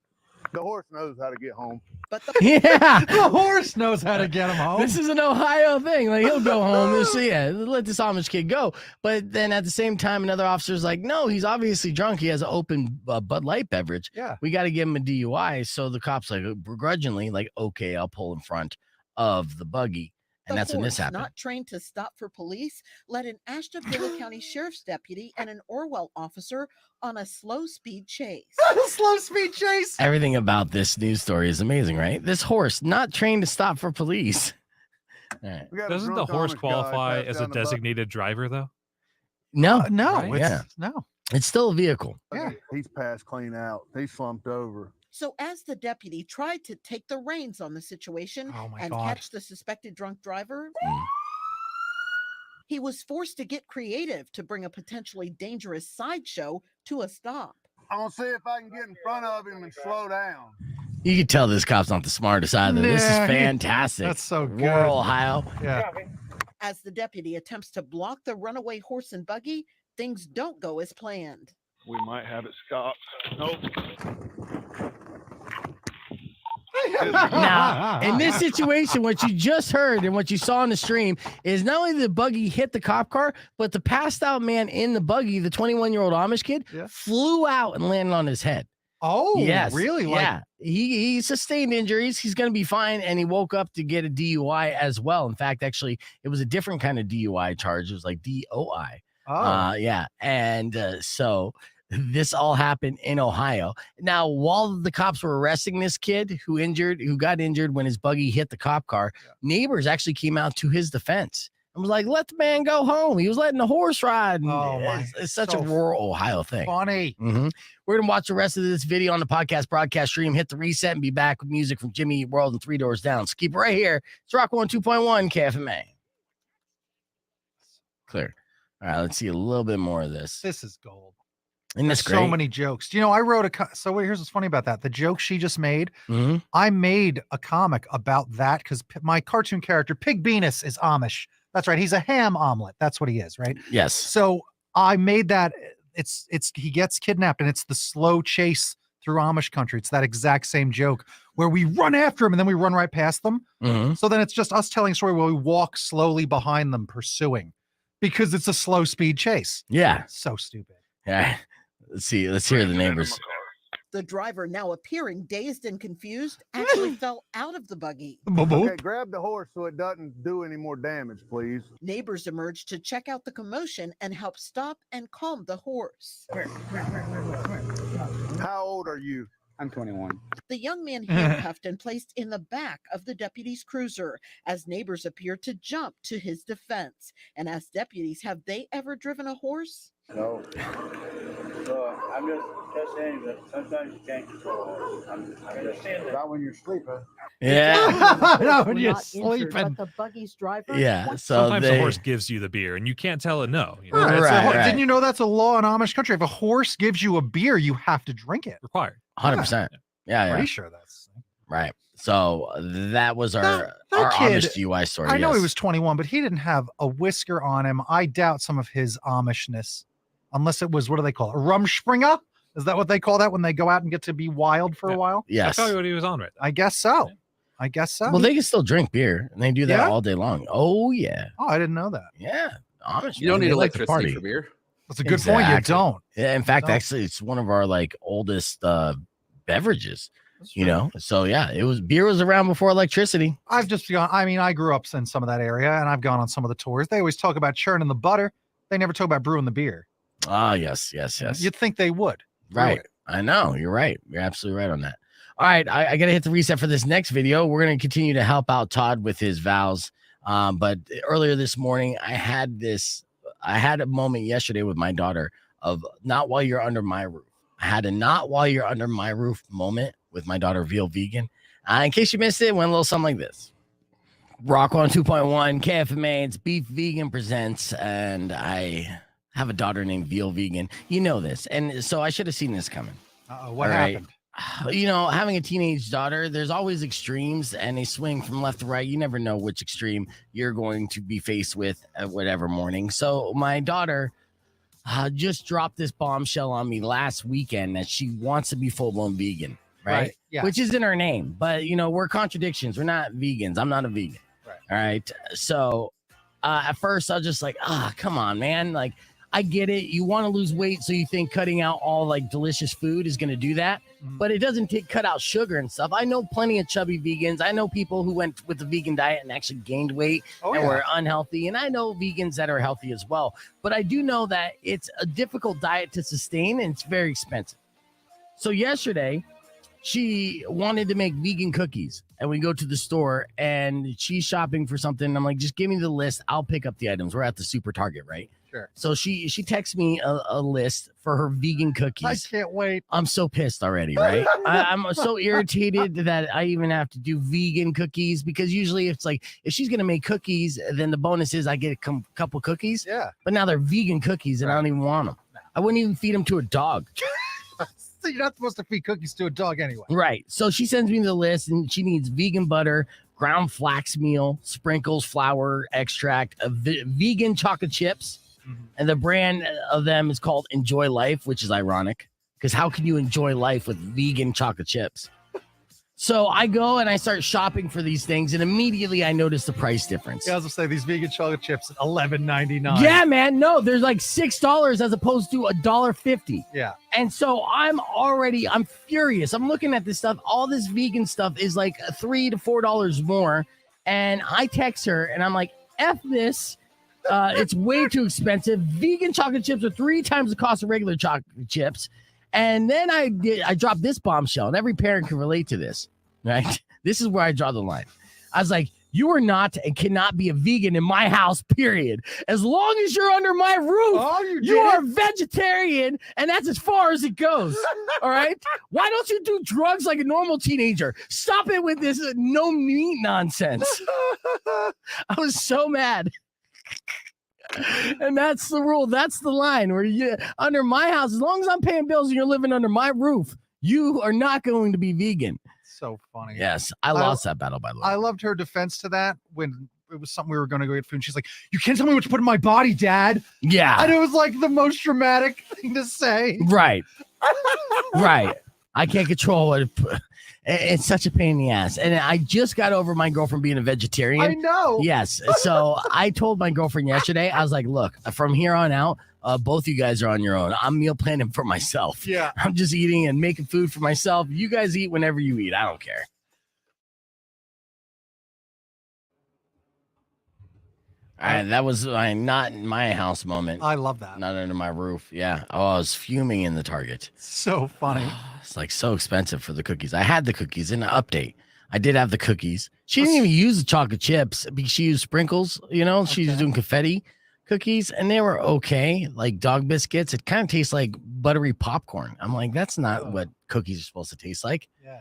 The horse knows how to get home.
But
Yeah,
the horse knows how to get him home.
this is an Ohio thing. Like, he'll go home and see it. Let this Amish kid go. But then at the same time, another officer's like, no, he's obviously drunk. He has an open Bud Light beverage.
Yeah.
We got to give him a DUI. So the cop's like, begrudgingly, like, okay, I'll pull in front of the buggy. And
the
that's when this
horse,
happened.
not trained to stop for police, led an Ashtabula County Sheriff's deputy and an Orwell officer on a slow speed chase.
Slow speed chase.
Everything about this news story is amazing, right? This horse, not trained to stop for police. All right.
We got a
Doesn't the
drunk
horse
Amish guy
qualify
passed
as a
down the butt.
designated driver, though?
No,
No,
Right?
it's,
Yeah.
no.
it's still a vehicle.
Yeah.
He's passed clean out. He's slumped over.
So as the deputy tried to take the reins on the situation
Oh my
and
God.
catch the suspected drunk driver,
Mm.
he was forced to get creative to bring a potentially dangerous sideshow to a stop.
I'm going to see if I can get in front of him and slow down.
You can tell this cop's not the smartest either. This is
Yeah,
fantastic.
that's so good.
Rural Ohio.
Yeah.
As the deputy attempts to block the runaway horse and buggy, things don't go as planned.
We might have it stopped. Nope.
Now, in this situation, what you just heard and what you saw on the stream is not only the buggy hit the cop car, but the passed out man in the buggy, the 21-year-old Amish kid,
Yeah.
flew out and landed on his head.
Oh,
Yes.
really? Like,
Yeah. He sustained injuries. He's going to be fine. And he woke up to get a DUI as well. In fact, actually, it was a different kind of DUI charge. It was like DOI. Yeah. And so this all happened in Ohio. Now, while the cops were arresting this kid who got injured when his buggy hit the cop car, neighbors actually came out to his defense and was like, let the man go home. He was letting the horse ride. And
Oh, my.
it's such
So
a rural Ohio thing.
funny.
Mhm. We're going to watch the rest of this video on the podcast broadcast stream, hit the reset, and be back with music from Jimmy Eat World and Three Doors Down. So keep it right here. It's Rock 102.1 KFMA. Clear. All right, let's see a little bit more of this.
This is gold.
Isn't this
There's
great?
so many jokes. You know, I wrote so here's what's funny about that. The joke she just made,
Mhm.
I made a comic about that because my cartoon character, Pig Venus, is Amish. That's right. He's a ham omelet. That's what he is, right?
Yes.
So I made that. It's he gets kidnapped and it's the slow chase through Amish country. It's that exact same joke where we run after him and then we run right past them.
Mhm.
So then it's just us telling a story where we walk slowly behind them pursuing because it's a slow speed chase.
Yeah.
So stupid.
Yeah. Let's see. Let's hear the neighbors.
The driver, now appearing dazed and confused, actually fell out of the buggy.
Okay, grab the horse so it doesn't do any more damage, please.
Neighbors emerged to check out the commotion and help stop and calm the horse.
How old are you?
I'm 21.
The young man handcuffed and placed in the back of the deputy's cruiser as neighbors appeared to jump to his defense and asked deputies, have they ever driven a horse?
No. So I'm just saying that sometimes you can't control a horse. I'm just saying that.
Not when you're sleeping.
Yeah.
No, when
Were
you're
not injured,
sleeping.
but the buggy's driver.
Yeah.
once
So
Sometimes
they,
the horse gives you the beer, and you can't tell it no. You know,
Right,
it's
Right, right.
Didn't you know that's a law in Amish country? If a horse gives you a beer, you have to drink it.
required.
100%. Yeah.
Pretty sure that's.
Right. So that was our
That
our
kid,
Amish DUI story.
I know he
yes.
was 21, but he didn't have a whisker on him. I doubt some of his Amishness, unless it was, what do they call it? A Rumspringa? Is that what they call that when they go out and get to be wild for
Yeah.
a while?
Yes.
That's probably what he was on right there.
I guess so. I guess so.
Well, they can still drink beer, and they do that
Yeah?
all day long. Oh yeah,
Oh, I didn't know that.
yeah. Amish,
You don't
man,
need
they like to
electricity
party.
for beer.
That's a good point. You
Exactly.
don't.
Yeah, in fact,
Don't.
actually, it's one of our like oldest beverages. You know, so yeah, beer was around before electricity.
I've just gone. I mean, I grew up in some of that area, and I've gone on some of the tours. They always talk about churning the butter. They never talk about brewing the beer.
Ah, yes.
You'd think they would. brew
Right.
it.
I know. You're right. You're absolutely right on that. All right. I got to hit the reset for this next video. We're going to continue to help out Todd with his vows But earlier this morning, I had a moment yesterday with my daughter of not while you're under my roof. I had a not while you're under my roof moment with my daughter, Veal Vegan. In case you missed it, it went a little something like this. Rock 102.1 KFMA, it's Beef Vegan Presents, and I have a daughter named Veal Vegan. You know this, and so I should have seen this coming.
What happened?
You know, having a teenage daughter, there's always extremes, and they swing from left to right. You never know which extreme you're going to be faced with at whatever morning. So my daughter just dropped this bombshell on me last weekend that she wants to be full-blown vegan, right?
Yeah.
Which is in her name, but you know, we're contradictions. We're not vegans. I'm not a vegan.
Right.
All right. So at first I was just like, come on, man. Like, I get it. You want to lose weight, so you think cutting out all like delicious food is going to do that, but it doesn't cut out sugar and stuff. I know plenty of chubby vegans. I know people who went with the vegan diet and actually gained weight and were unhealthy. And I know vegans that are healthy as well. But I do know that it's a difficult diet to sustain and it's very expensive. So yesterday, she wanted to make vegan cookies, and we go to the store and she's shopping for something. I'm like, just give me the list. I'll pick up the items. We're at the Super Target, right?
Sure.
So she texts me a list for her vegan cookies.
I can't wait.
I'm so pissed already, right? I'm so irritated that I even have to do vegan cookies, because usually it's like, if she's going to make cookies, then the bonus is I get a couple cookies.
Yeah.
But now they're vegan cookies and I don't even want them. I wouldn't even feed them to a dog.
So you're not supposed to feed cookies to a dog anyway.
Right. So she sends me the list, and she needs vegan butter, ground flax meal, sprinkles, flour, extract, vegan chocolate chips. And the brand of them is called Enjoy Life, which is ironic, because how can you enjoy life with vegan chocolate chips? So I go and I start shopping for these things, and immediately I notice the price difference.
Yeah, I was gonna say these vegan chocolate chips at $11.99.
Yeah, man. No, there's like $6 as opposed to $1.50.
Yeah.
And so I'm furious. I'm looking at this stuff. All this vegan stuff is like $3 to $4 more. And I text her and I'm like, F this. It's way too expensive. Vegan chocolate chips are 3 times the cost of regular chocolate chips. And then I dropped this bombshell, and every parent can relate to this, right? This is where I draw the line. I was like, you are not and cannot be a vegan in my house, period. As long as you're under my roof, you are vegetarian, and that's as far as it goes. All right? Why don't you do drugs like a normal teenager? Stop it with this no meat nonsense. I was so mad. And that's the rule. That's the line where you under my house, as long as I'm paying bills and you're living under my roof, you are not going to be vegan.
So funny.
Yes, I lost that battle, by the way.
I loved her defense to that when it was something we were going to go get food. And she's like, "You can't tell me what to put in my body, Dad."
Yeah,
and it was like the most dramatic thing to say.
Right, right. I can't control it. It's such a pain in the ass. And I just got over my girlfriend being a vegetarian.
I know.
Yes. So I told my girlfriend yesterday, I was like, look, from here on out, both you guys are on your own. I'm meal planning for myself.
Yeah.
I'm just eating and making food for myself. You guys eat whenever you eat. I don't care. All right, that was my not in my house moment.
I love that.
Not under my roof. Yeah. Oh, I was fuming in the Target.
So funny.
It's like so expensive for the cookies. I had the cookies in the update. I did have the cookies. She didn't even use the chocolate chips. She used sprinkles, you know, she was doing confetti cookies, and they were okay. Like dog biscuits. It kind of tastes like buttery popcorn. I'm like, that's not what cookies are supposed to taste like.
Yeah.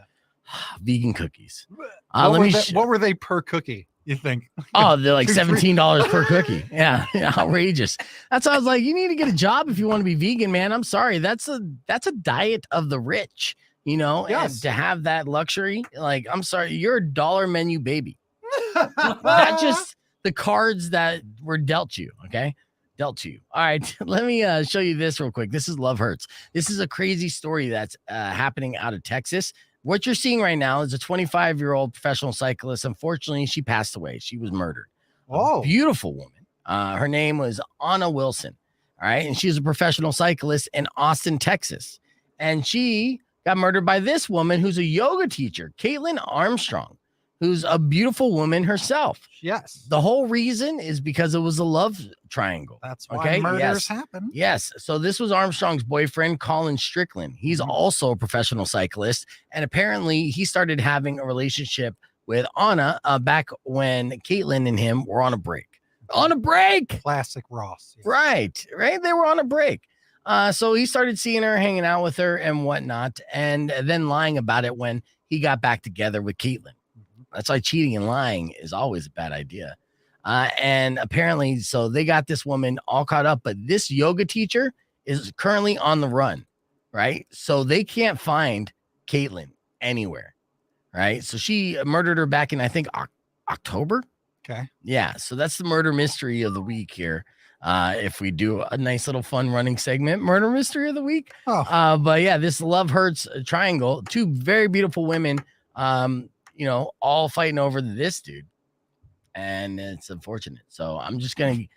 Vegan cookies.
What were they per cookie, you think?
Oh, they're like $17 per cookie. Yeah, outrageous. That's why I was like, you need to get a job if you want to be vegan, man. I'm sorry. That's a diet of the rich, you know, and to have that luxury, like, I'm sorry, you're a dollar menu baby. Not just the cards that were dealt you, okay? Dealt to you. All right, let me show you this real quick. This is Love Hurts. This is a crazy story that's happening out of Texas. What you're seeing right now is a 25-year-old professional cyclist. Unfortunately, she passed away. She was murdered. Oh, beautiful woman. Her name was Anna Wilson. All right. And she's a professional cyclist in Austin, Texas. And she got murdered by this woman who's a yoga teacher, Caitlin Armstrong, who's a beautiful woman herself.
Yes.
The whole reason is because it was a love triangle.
That's why murders happen.
Yes. So this was Armstrong's boyfriend, Colin Strickland. He's also a professional cyclist. And apparently he started having a relationship with Anna back when Caitlin and him were on a break. On a break.
Classic Ross. Yeah.
Right. They were on a break. So he started seeing her, hanging out with her and whatnot, and then lying about it when he got back together with Caitlin. That's why cheating and lying is always a bad idea. And apparently, so they got this woman all caught up, but this yoga teacher is currently on the run, right? So they can't find Caitlin anywhere, right? So she murdered her back in, I think, October.
Okay.
Yeah. So that's the murder mystery of the week here. If we do a nice little fun running segment, murder mystery of the week.
Oh.
But yeah, this love hurts triangle, two very beautiful women, all fighting over this dude. And it's unfortunate. So I'm just giving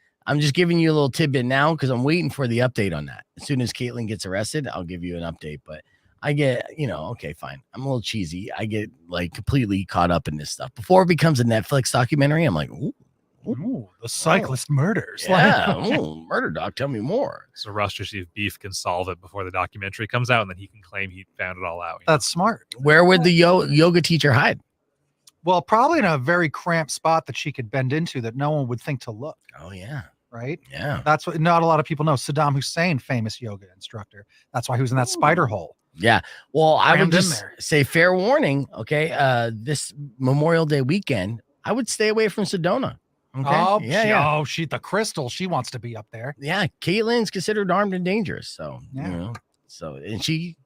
you a little tidbit now because I'm waiting for the update on that. As soon as Caitlin gets arrested, I'll give you an update. But I get, okay, fine. I'm a little cheesy. I get like completely caught up in this stuff. Before it becomes a Netflix documentary, I'm like, ooh,
the cyclist murders.
Yeah, murder doc. Tell me more.
So Russ to see if Beef can solve it before the documentary comes out, and then he can claim he found it all out.
That's smart.
Where would the yoga teacher hide?
Well, probably in a very cramped spot that she could bend into that no one would think to look.
Oh, yeah.
Right?
Yeah.
That's what not a lot of people know. Saddam Hussein, famous yoga instructor. That's why he was in that spider hole.
Yeah. Well, I would
Crammed in
just
there.
say fair warning. Okay. This Memorial Day weekend, I would stay away from Sedona. Okay.
Oh,
yeah.
she the crystal. She wants to be up there.
Yeah. Caitlin's considered armed and dangerous. So,
Yeah.
And she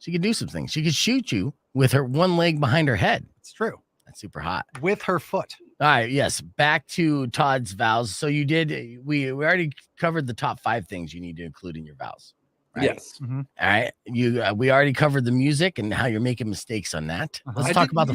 could do some things. She could shoot you with her one leg behind her head.
It's true.
That's super hot.
With her foot.
All right. Yes. Back to Todd's vows. So you did, we already covered the top 5 things you need to include in your vows. Right?
Yes.
Mm-hmm.
All right. We already covered the music and how you're making mistakes on that. Let's talk about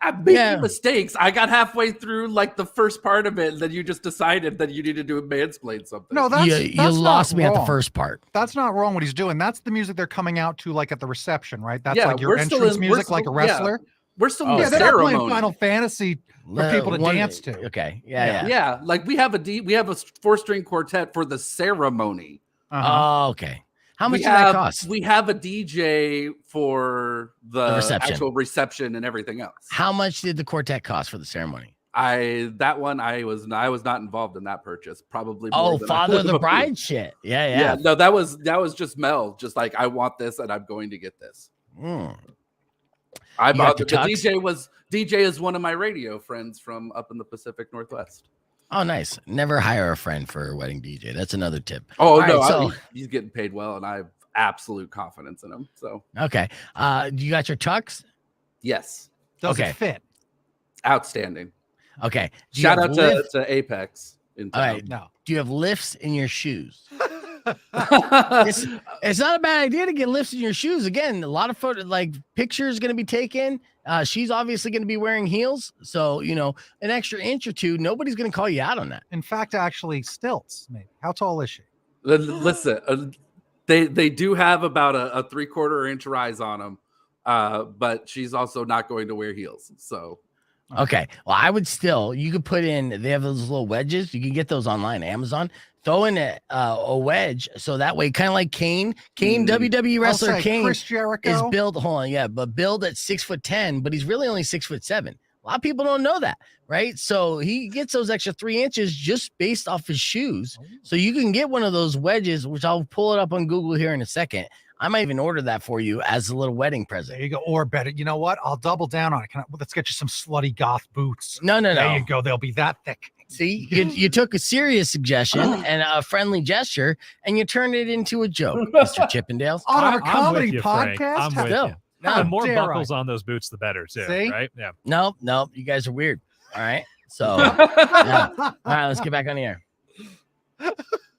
I'm making mistakes. I got halfway through like the first part of it, and then you just decided that you needed to mansplain something.
No, that's
you lost me at the first part.
That's not wrong what he's doing. That's the music they're coming out to like at the reception, right? That's
Yeah,
like your
we're still
entrance
in-
music,
we're
like a
still-
wrestler.
We're still in
Yeah,
the
they're not
ceremony.
playing Final Fantasy for people to dance to.
Okay. Yeah.
Yeah, like we have a 4-string quartet for the ceremony.
Oh, okay. How much
we
did that
have,
cost?
We have a DJ for the
reception.
actual reception and everything else.
How much did the quartet cost for the ceremony?
I was not involved in that purchase. Probably.
Oh,
more than I
father
would
of the
have
bride
approved.
shit. Yeah.
No, that was just Mel. Just like I want this and I'm going to get this. I
You
bought
got
the
the tux?
DJ is one of my radio friends from up in the Pacific Northwest.
Oh, nice. Never hire a friend for a wedding DJ. That's another tip.
Oh
All
no,
right,
he's getting paid well, and I have absolute confidence in him. So
okay. You got your tux?
yes,
Does
Okay.
it fit?
outstanding.
Okay. Do you
Shout
have
out
lift-
to Apex. In
All right.
No.
Do you have lifts in your shoes?
town.
It's not a bad idea to get lifts in your shoes. Again, a lot of pictures going to be taken. She's obviously going to be wearing heels. So, an extra inch or two, nobody's going to call you out on that.
In fact, actually, stilts. Maybe. How tall is she?
Listen, they do have about a 3/4 inch rise on them, but she's also not going to wear heels. So
Okay. Well, I would you could put in, they have those little wedges. You can get those online, Amazon. Throw in a wedge. So that way, kind of like Kane, WWE wrestler
I'll say
Kane
Chris Jericho
is built. Hold on. Yeah. But build at 6'10", but he's really only 6'7". A lot of people don't know that. Right. So he gets those extra 3 inches just based off his shoes. So you can get one of those wedges, which I'll pull it up on Google here in a second. I might even order that for you as a little wedding present.
There you go. Or better, you know what? I'll double down on it. Let's get you some slutty goth boots.
No.
There you go. They'll be that thick.
See, you took a serious suggestion and a friendly gesture, and you turned it into a joke, Mr. Chippendales.
On our
I'm
comedy
with you, Frank.
podcast?
I'm with
Still.
you.
How
The more
dare
buckles
I?
on those boots, the better, too.
See?
Right? Yeah.
No, you guys are weird. All right. So, yeah. All right, let's get back on the air.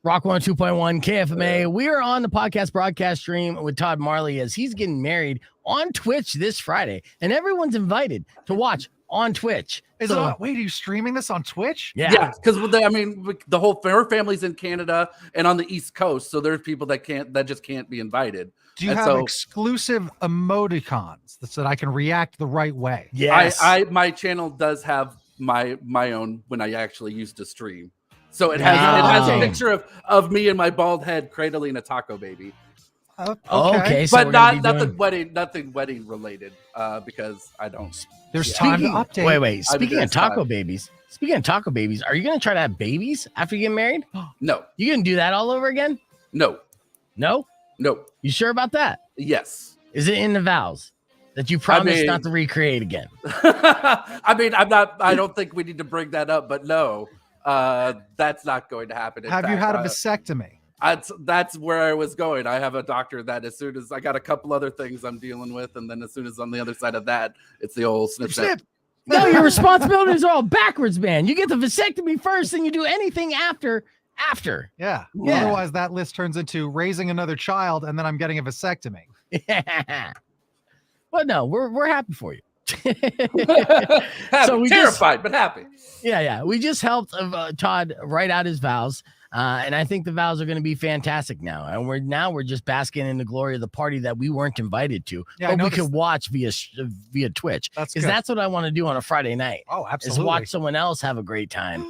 Rock 102.1 KFMA. We are on the podcast broadcast stream with Todd Marley as he's getting married on Twitch this Friday, and everyone's invited to watch on Twitch.
Wait, are you streaming this on Twitch?
Yeah.
because the whole her family's in Canada and on the East Coast, so there's people that just can't be invited.
Do you
And
have
so-
exclusive emoticons so that I can react the right way?
Yes.
My channel does have my own when I actually used to stream. So it has a
Wow.
picture of me and my bald head cradling a taco baby.
Okay, so
but
we're gonna
not
be doing-
nothing wedding related. Because I don't.
There's time to update.
Wait. Speaking of
there's
taco
time.
babies, are you gonna try to have babies after you get married?
No,
You gonna do that all over again?
no,
No?
no.
You sure about that?
Yes.
Is it in the vows that you promised
mean-
not to recreate again?
I mean, I don't think we need to bring that up, but no, that's not going to happen. In
Have you
fact,
had a vasectomy?
That's where I was going. I have a doctor that as soon as I got a couple other things I'm dealing with, and then as soon as on the other side of that, it's the old snip.
No, your responsibilities are all backwards, man. You get the vasectomy first, and you do anything after.
Yeah.
Yeah.
Otherwise, that list turns into raising another child, and then I'm getting a vasectomy.
Yeah. But no, we're happy for you.
So
we
terrified, but happy.
Yeah. We just helped Todd write out his vows. And I think the vows are going to be fantastic now. And we're just basking in the glory of the party that we weren't invited to,
Yeah, I
but we
noticed-
could watch via Twitch.
That's
Because
good.
that's what I want to do on a Friday night.
Oh,
Is
absolutely.
watch someone else have a great time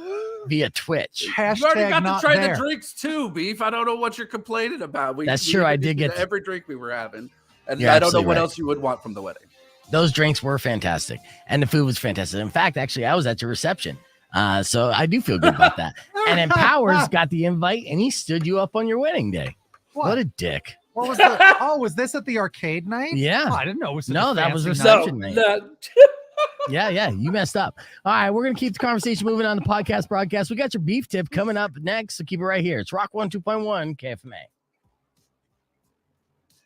via Twitch.
You already
Hashtag
got to
not
try
there.
the drinks too, Beef. I don't know what you're complaining about.
That's
we
true, I
introduced
did
you
get
to every drink we were having, and
You're
I don't know
absolutely
what
right.
else you would want from the wedding.
Those drinks were fantastic, and the food was fantastic. In fact, actually, I was at your reception, so I do feel good about that. And then Powers got the invite, and he stood you up on your wedding day. What a dick!
What was the? Oh, was this at the arcade night?
Yeah.
Oh, I didn't know. It was
No, that was
fancy
reception
night.
night. Yeah, you messed up. All right, we're gonna keep the conversation moving on the podcast broadcast. We got your beef tip coming up next, so keep it right here. It's Rock 102.1 KFMA.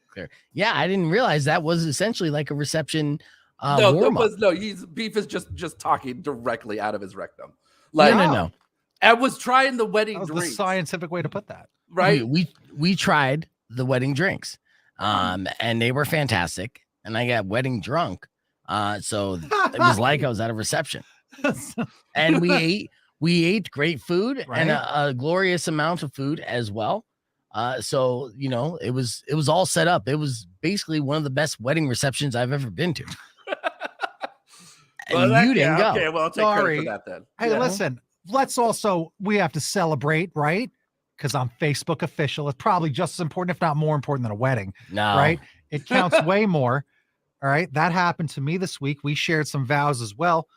Clear. Yeah, I didn't realize that was essentially like a reception warm-up.
Beef is just talking directly out of his rectum. Like,
No.
I was trying the wedding
That was the
drinks,
scientific way to put that.
right?
We tried the wedding drinks, and they were fantastic. And I got wedding drunk, so it was like I was at a reception. And we ate great food and a glorious amount of food as well. So it was all set up. It was basically one of the best wedding receptions I've ever been to. And you didn't go.
Okay, well, I'll take
Sorry.
credit for that then.
Hey,
Yeah.
listen, we have to celebrate, right? Because I'm Facebook official. It's probably just as important, if not more important than a wedding,
No.
right? It counts way more. All right. That happened to me this week. We shared some vows as well.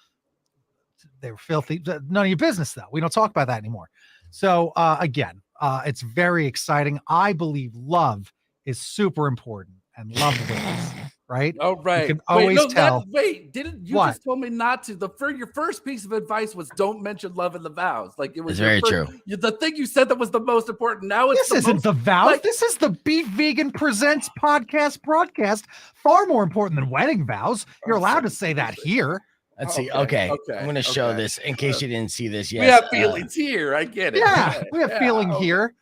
They were filthy. None of your business, though. We don't talk about that anymore. So, again, it's very exciting. I believe love is super important and love wins, right?
Oh, right.
You can always tell.
Didn't you
What?
just told me not to? Your first piece of advice was don't mention love in the vows. Like it was
It's very true.
The thing you said that was the most important. Now it's
This isn't
most,
the vows.
like-
This is the Beef Vegan Presents podcast broadcast. Far more important than wedding vows. You're allowed to say that here.
Let's see.
Okay,
Okay. I'm going to show
okay.
this in case you didn't see this yet.
We have feelings here. I get it.
Yeah, we have feeling
okay.
here.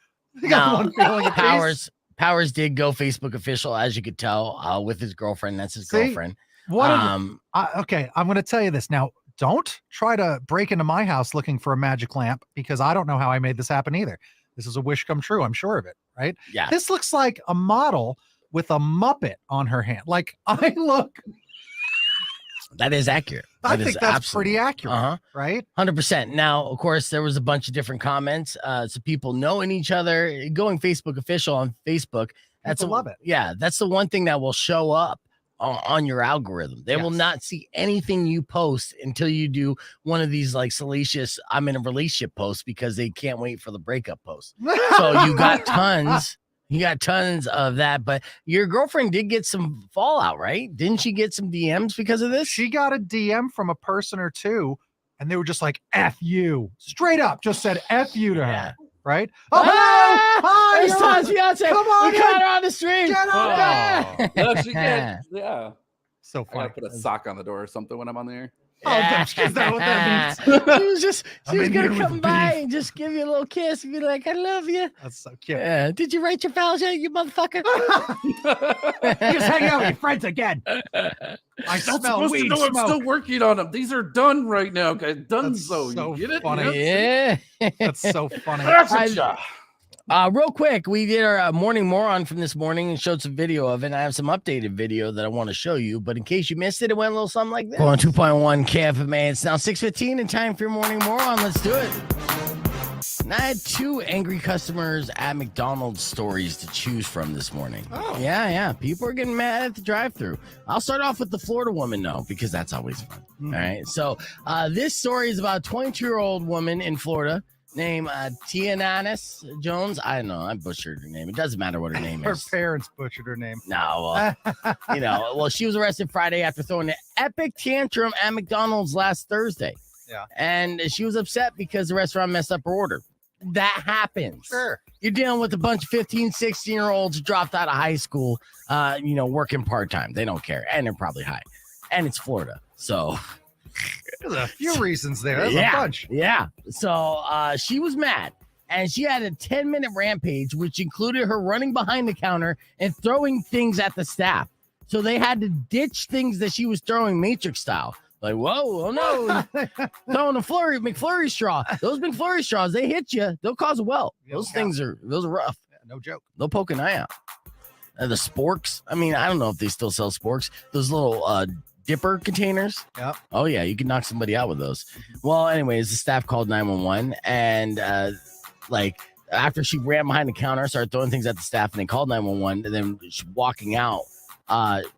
We got
No,
one feeling apiece.
Powers did go Facebook official, as you could tell, with his girlfriend. That's his
See?
girlfriend.
What? Okay, I'm going to tell you this now. Don't try to break into my house looking for a magic lamp because I don't know how I made this happen either. This is a wish come true. I'm sure of it. Right?
Yeah.
This looks like a model with a Muppet on her hand. Like I look.
That is accurate.
I
That
think
is
that's pretty accurate.
Uh-huh.
Right?
100%. Now, of course, there was a bunch of different comments. So people knowing each other, going Facebook official on Facebook.
People love it.
Yeah, that's the one thing that will show up on your algorithm. They will
Yes.
not see anything you post until you do one of these like salacious I'm in a relationship posts because they can't wait for the breakup post. So you got tons. You got tons of that, but your girlfriend did get some fallout, right? Didn't she get some DMs because of this?
She got a DM from a person or two, and they were just like, F you. Straight up, just said F you to her. Right? Oh, hello! Hi!
There's
you're
Todd's
on.
fiance.
Come on
we
in.
caught her on the street.
Get on
No, she did. Yeah.
So
I
funny.
gotta put a sock on the door or something when I'm on the air.
Oh, gosh, is that what that means?
She
I'm
was
in
gonna
here
come
with
by
beef.
and just give you a little kiss and be like, I love you.
That's so cute.
Did you write your vows yet, you motherfucker?
You just hanging out with your friends again. I smell weed
I'm
smoke.
still working on them. These are done right now, guys. Done
That's
so.
so
You get it?
funny.
Yeah.
That's so funny.
Real quick, we did our morning moron from this morning and showed some video of it. And I have some updated video that I want to show you. But in case you missed it, it went a little something like this. On 2.1 KFMA. It's now 6:15 and time for your morning moron. Let's do it. And I had 2 angry customers at McDonald's stories to choose from this morning.
Oh.
Yeah. People are getting mad at the drive-thru. I'll start off with the Florida woman, though, because that's always fun. All right. So this story is about a 22-year-old woman in Florida named Tiananis Jones. I don't know. I butchered her name. It doesn't matter what her name
Her
is.
parents butchered her name.
No, she was arrested Friday after throwing an epic tantrum at McDonald's last Thursday.
Yeah.
And she was upset because the restaurant messed up her order. That happens.
Sure.
You're dealing with a bunch of 15, 16-year-olds who dropped out of high school, working part-time. They don't care. And they're probably high. And it's Florida. So
there's a few reasons there. There's a bunch.
Yeah. So she was mad. And she had a 10-minute rampage, which included her running behind the counter and throwing things at the staff. So they had to ditch things that she was throwing Matrix style. Like, whoa, oh no, throwing a McFlurry straw. Those McFlurry straws, they hit you. They'll cause a welt. Those are rough.
Yeah, no joke.
They'll poke an eye out. The sporks. I mean, I don't know if they still sell sporks. Those little dipper containers.
Yep.
Oh, yeah, you can knock somebody out with those. Well, anyways, the staff called 911 and after she ran behind the counter, started throwing things at the staff and they called 911 and then walking out.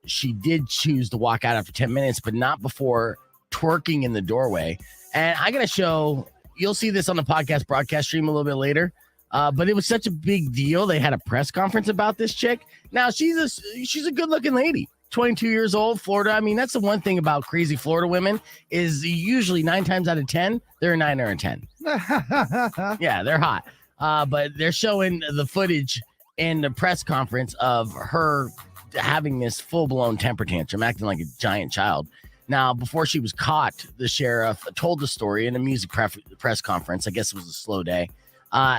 She did choose to walk out after 10 minutes, but not before twerking in the doorway. And I got to show, you'll see this on the podcast broadcast stream a little bit later. But it was such a big deal. They had a press conference about this chick. Now she's a good looking lady, 22 years old, Florida. I mean, that's the one thing about crazy Florida women is usually 9 times out of 10, they're a 9 or a 10. Yeah, they're hot. But they're showing the footage in the press conference of her having this full-blown temper tantrum, acting like a giant child. Now, before she was caught, the sheriff told the story in a music press conference. I guess it was a slow day,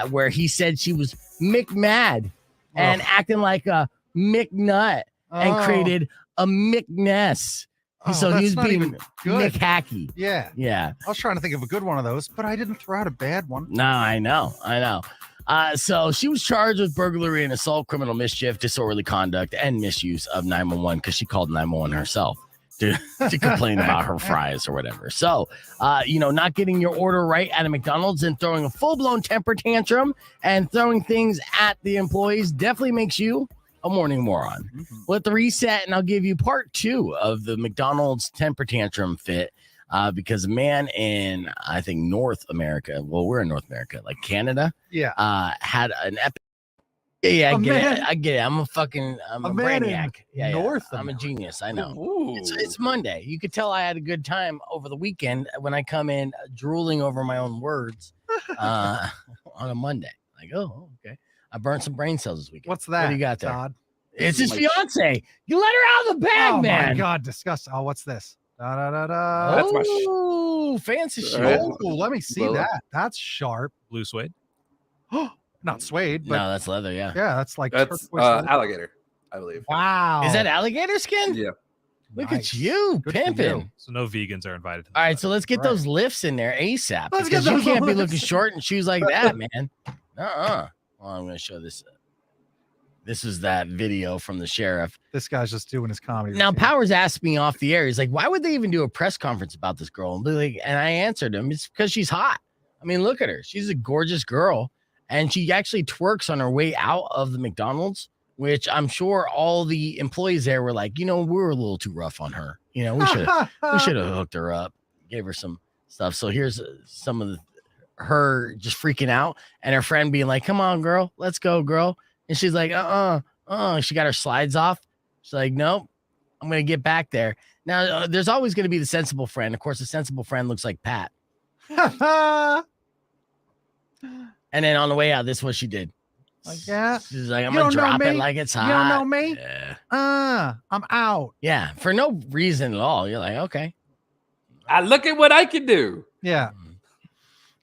where he said she was McMad and acting like a McNut and created a McNess. So he was being McHacky.
Yeah.
Yeah.
I was trying to think of a good one of those, but I didn't throw out a bad one.
No, I know. So she was charged with burglary and assault, criminal mischief, disorderly conduct, and misuse of 911 because she called 911 herself to complain about her fries or whatever. So, not getting your order right at a McDonald's and throwing a full-blown temper tantrum and throwing things at the employees definitely makes you a morning moron. Let the reset, and I'll give you part 2 of the McDonald's temper tantrum fit. Because a man in, I think, North America, well, we're in North America, like Canada, had an epic. Yeah, I get it. I'm a brainiac. I'm a genius. I know. It's Monday. You could tell I had a good time over the weekend when I come in drooling over my own words on a Monday. Like, oh, okay. I burnt some brain cells this weekend.
What's that?
What do you got there?
Todd?
It's his fiance. You let her out of the bag, man.
Oh my God, disgusting. Oh, what's this?
That's my fancy shit.
Oh, let me see that. That's sharp.
Blue suede.
Not suede, but
no, that's leather. Yeah,
That's alligator, I believe.
Wow.
Is that alligator skin?
Yeah.
Look at you, pimping.
So no vegans are invited.
All right, so let's get those lifts in there ASAP.
Let's
Because
get
you
those
can't be
lifts.
looking short in shoes like that, man. Well, I'm going to show this. This is that video from the sheriff.
This guy's just doing his comedy.
Now,
routine.
Powers asked me off the air. He's like, why would they even do a press conference about this girl? And I answered him, it's because she's hot. I mean, look at her. She's a gorgeous girl. And she actually twerks on her way out of the McDonald's, which I'm sure all the employees there were like, we were a little too rough on her. We should have hooked her up, gave her some stuff. So here's some of her just freaking out and her friend being like, come on, girl, let's go, girl. And she's like, she got her slides off. She's like, nope, I'm going to get back there. Now, there's always going to be the sensible friend. Of course, the sensible friend looks like Pat. And then on the way out, this is what she did.
Like, yeah.
She's like, I'm going to drop it like it's hot.
You don't know me?
Yeah.
I'm out.
Yeah, for no reason at all. You're like, okay.
I look at what I can do.
Yeah.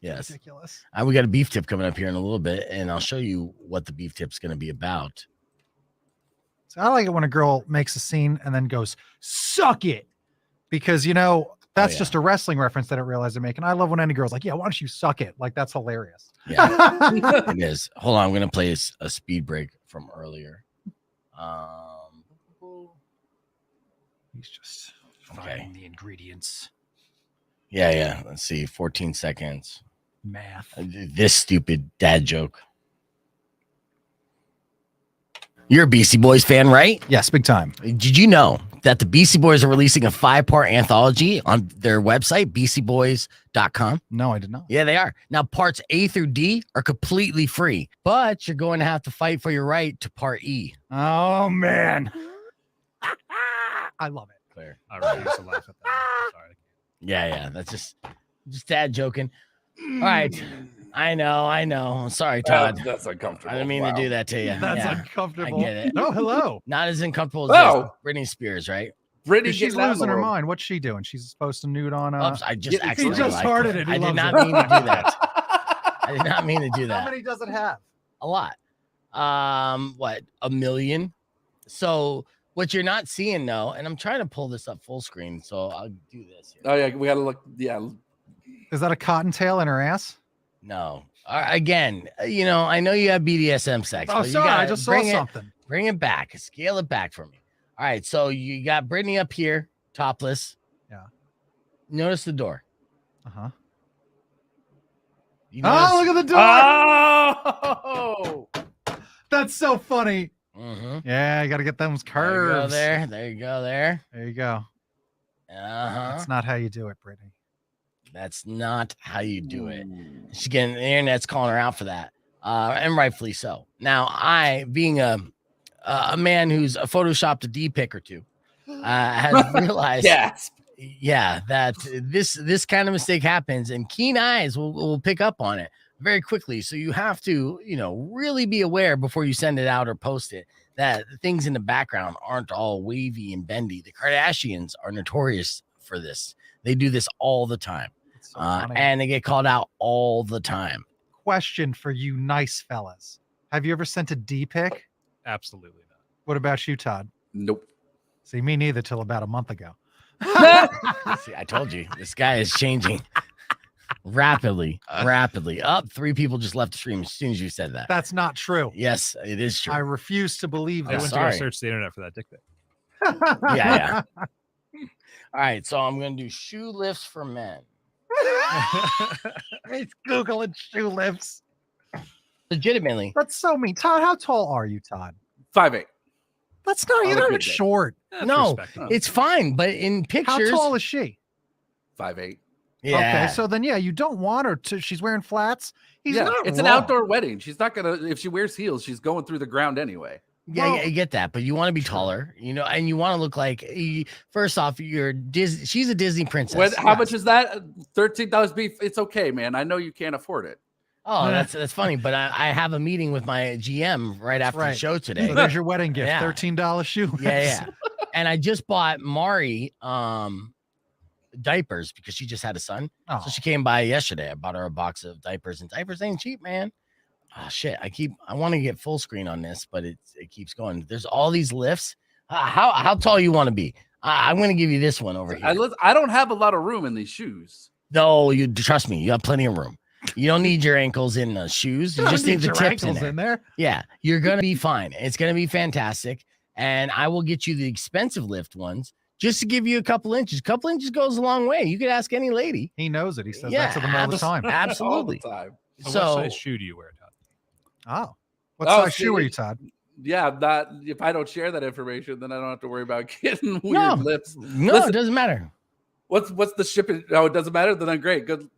Yes.
Ridiculous.
We got a beef tip coming up here in a little bit, and I'll show you what the beef tip's going to be about.
So I like it when a girl makes a scene and then goes, suck it. Because, that's just a wrestling reference that I realized they're making. I love when any girl's like, yeah, why don't you suck it? Like, that's hilarious.
Yeah, it is. Hold on. I'm going to play a speed break from earlier.
He's just
Okay.
finding the ingredients.
Yeah. Let's see. 14 seconds.
Math.
This stupid dad joke. You're a Beastie Boys fan, right?
Yes, big time.
Did you know that the Beastie Boys are releasing a 5-part anthology on their website, beastieboys.com?
No, I did not.
Yeah, they are. Now, parts A through D are completely free, but you're going to have to fight for your right to part E.
Oh, man. I love it.
Claire.
I refuse to laugh at that. I'm sorry.
Yeah. That's just dad joking. All right. I know. I'm sorry, Todd.
That's uncomfortable.
I didn't mean to do that to you.
That's
Yeah,
uncomfortable.
I get it.
Oh, hello.
Not as uncomfortable as
Wow.
Britney Spears, right?
Brittany,
She's losing her mind. What's she doing? She's supposed to nude on
Oops, I just
he
accidentally
just
liked
hearted
it.
it. He
I did
loves
not
it.
mean to do that. I did not mean to do
How
that.
many does it have?
A lot. What? 1 million? So what you're not seeing though, and I'm trying to pull this up full screen, so I'll do this here.
Oh yeah, we gotta look. Yeah,
Is that a cottontail in her ass?
No. Again, I know you have BDSM sex.
Oh,
but you
sorry. I
gotta
just saw something.
Bring it back. Scale it back for me. All right. So you got Brittany up here, topless.
Yeah.
Notice the door.
Uh-huh.
You
Oh, look at the door.
Oh,
That's so funny.
Mm-hmm.
Yeah, you got to get those
There you go
curves.
there. There you go there.
There you go.
Uh-huh.
That's not how you do it, Brittany.
That's not how you do it. She's getting the internet's calling her out for that, and rightfully so. Now, I, being a man who's photoshopped a D pic or two, has realized, that this kind of mistake happens, and keen eyes will pick up on it very quickly. So you have to, really be aware before you send it out or post it that things in the background aren't all wavy and bendy. The Kardashians are notorious for this. They do this all the time.
So funny.
And they get called out all the time.
Question for you nice fellas. Have you ever sent a D pic?
Absolutely not.
What about you, Todd?
nope.
See, me neither till about a month ago.
See, I told you, this guy is changing rapidly. Up, 3 people just left the stream as soon as you said that.
That's not true.
Yes, it is true.
I refuse to believe
I
that.
went to
sorry.
go search the internet for that dick pic.
Yeah. All right, so I'm going to do shoe lifts for men.
He's Googling shoe lifts.
Legitimately.
That's so mean. Todd, how tall are you, Todd?
5'8".
That's not, you're
On a
not
good
even
day.
short.
No,
respectable.
it's fine, but in
How
pictures.
tall is she?
5'8".
Yeah.
Okay, so then, yeah, you don't want her to, she's wearing flats. He's
Yeah,
not
it's an
wrong.
outdoor wedding. She's not gonna. If she wears heels, she's going through the ground anyway.
Yeah,
Well-
I get that, but you want to be taller, and you want to look like. First off, you're Disney. She's a Disney princess.
How much is that? $13 beef. It's okay, man. I know you can't afford it.
Oh, that's funny. But I have a meeting with my GM right after the
right.
show today.
So there's your wedding gift,
Yeah.
$13 shoe.
Yeah. And I just bought Mari diapers because she just had a son.
Oh.
So she came by yesterday. I bought her a box of diapers, and diapers ain't cheap, man. Oh shit! I want to get full screen on this, but it keeps going. There's all these lifts. How tall you want to be? I'm going to give you this one over here.
I don't have a lot of room in these shoes.
No, you trust me. You have plenty of room. You don't need your ankles in the shoes. You just need the
your
tips
ankles
in there. Yeah, you're going to be fine. It's going to be fantastic. And I will get you the expensive lift ones just to give you a couple inches. A couple inches goes a long way. You could ask any lady.
He knows it. He says that to them all the time.
Absolutely.
All the time.
So what size shoe do you wear, Todd?
Oh. What
Oh,
size shoe are
see,
you, Todd?
Yeah, that if I don't share that information, then I don't have to worry about getting weird
No.
lips.
No,
Listen,
it doesn't matter.
What's the shipping? Oh, it doesn't matter. Then I'm great. Good.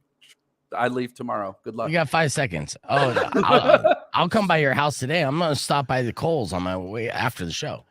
I leave tomorrow. Good luck.
You got 5 seconds. Oh, I'll come by your house today. I'm going to stop by the Kohl's on my way after the show.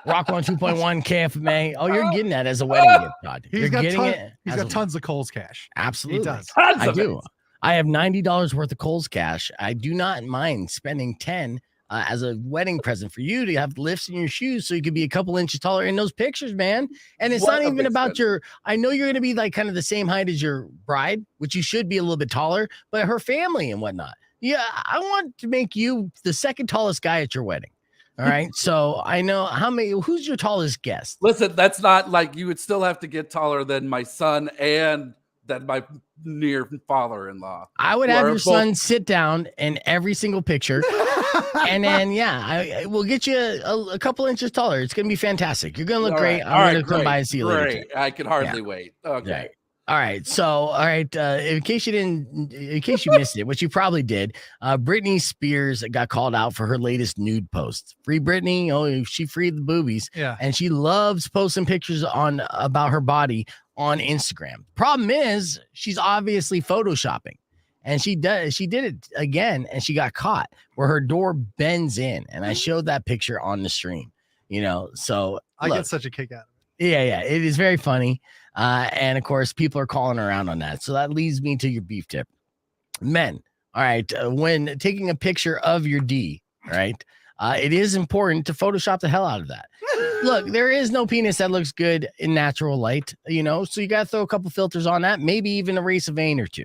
Rock 102.1 KFMA. Oh, you're getting that as a wedding gift, Todd. You're getting it.
He's got tons of Kohl's cash.
Absolutely.
He does.
Tons
I
of
do.
it.
I have $90 worth of Kohl's cash. I do not mind spending 10 as a wedding present for you to have lifts in your shoes so you could be a couple inches taller in those pictures, man. And it's
What
not
a
even
big
about
spend.
I know you're going to be like kind of the same height as your bride, which you should be a little bit taller, but her family and whatnot. Yeah, I want to make you the second tallest guy at your wedding. All right. So I know who's your tallest guest?
Listen, that's not like you would still have to get taller than my son and than my near father-in-law.
I would
who
have
are
your
both-
son sit down in every single picture. And then, I will get you a couple inches taller. It's going to be fantastic. You're going to look
All
great.
right.
I'm
All
going
right,
to come by and see you later.
Great. I can hardly wait. Okay.
Right. All right. So, in case you missed it, which you probably did, Britney Spears got called out for her latest nude post. Free Britney. Oh, she freed the boobies.
Yeah.
And she loves posting pictures about her body on Instagram. Problem is, she's obviously photoshopping. And she did it again, and she got caught where her door bends in. And I showed that picture on the stream. So
I get such a kick out of it.
Yeah, it is very funny. And of course, people are calling around on that. So that leads me to your beef tip. Men, all right, when taking a picture of your D, right, it is important to Photoshop the hell out of that. Look, there is no penis that looks good in natural light, so you got to throw a couple filters on that, maybe even erase a vein or two.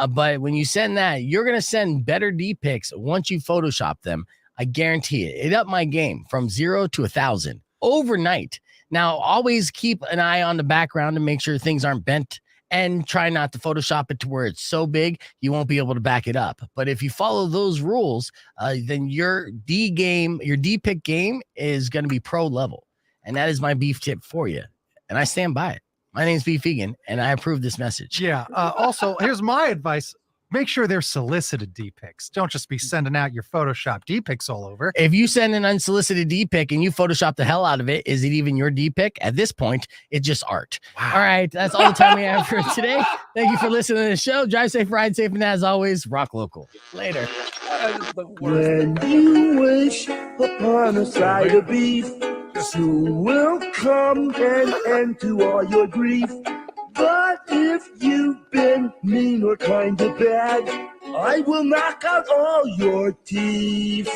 But when you send that, you're going to send better D pics once you Photoshop them. I guarantee it. It upped my game from 0 to 1,000 overnight. Now, always keep an eye on the background to make sure things aren't bent, and try not to Photoshop it to where it's so big you won't be able to back it up. But if you follow those rules, then your D pick game is going to be pro level. And that is my beef tip for you. And I stand by it. My name's Beef Vegan, and I approve this message.
Yeah. Also, here's my advice. Make sure they're solicited D pics. Don't just be sending out your Photoshop D pics all over.
If you send an unsolicited D pic and you Photoshop the hell out of it, is it even your D pic? At this point, it's just art. Wow. All right. That's all the time we have for today. Thank you for listening to the show. Drive safe, ride safe, and as always, rock local. Later.
When you wish upon a side of beef, soon will come an end to all your grief. But if you've been mean or kind of bad, I will knock out all your teeth.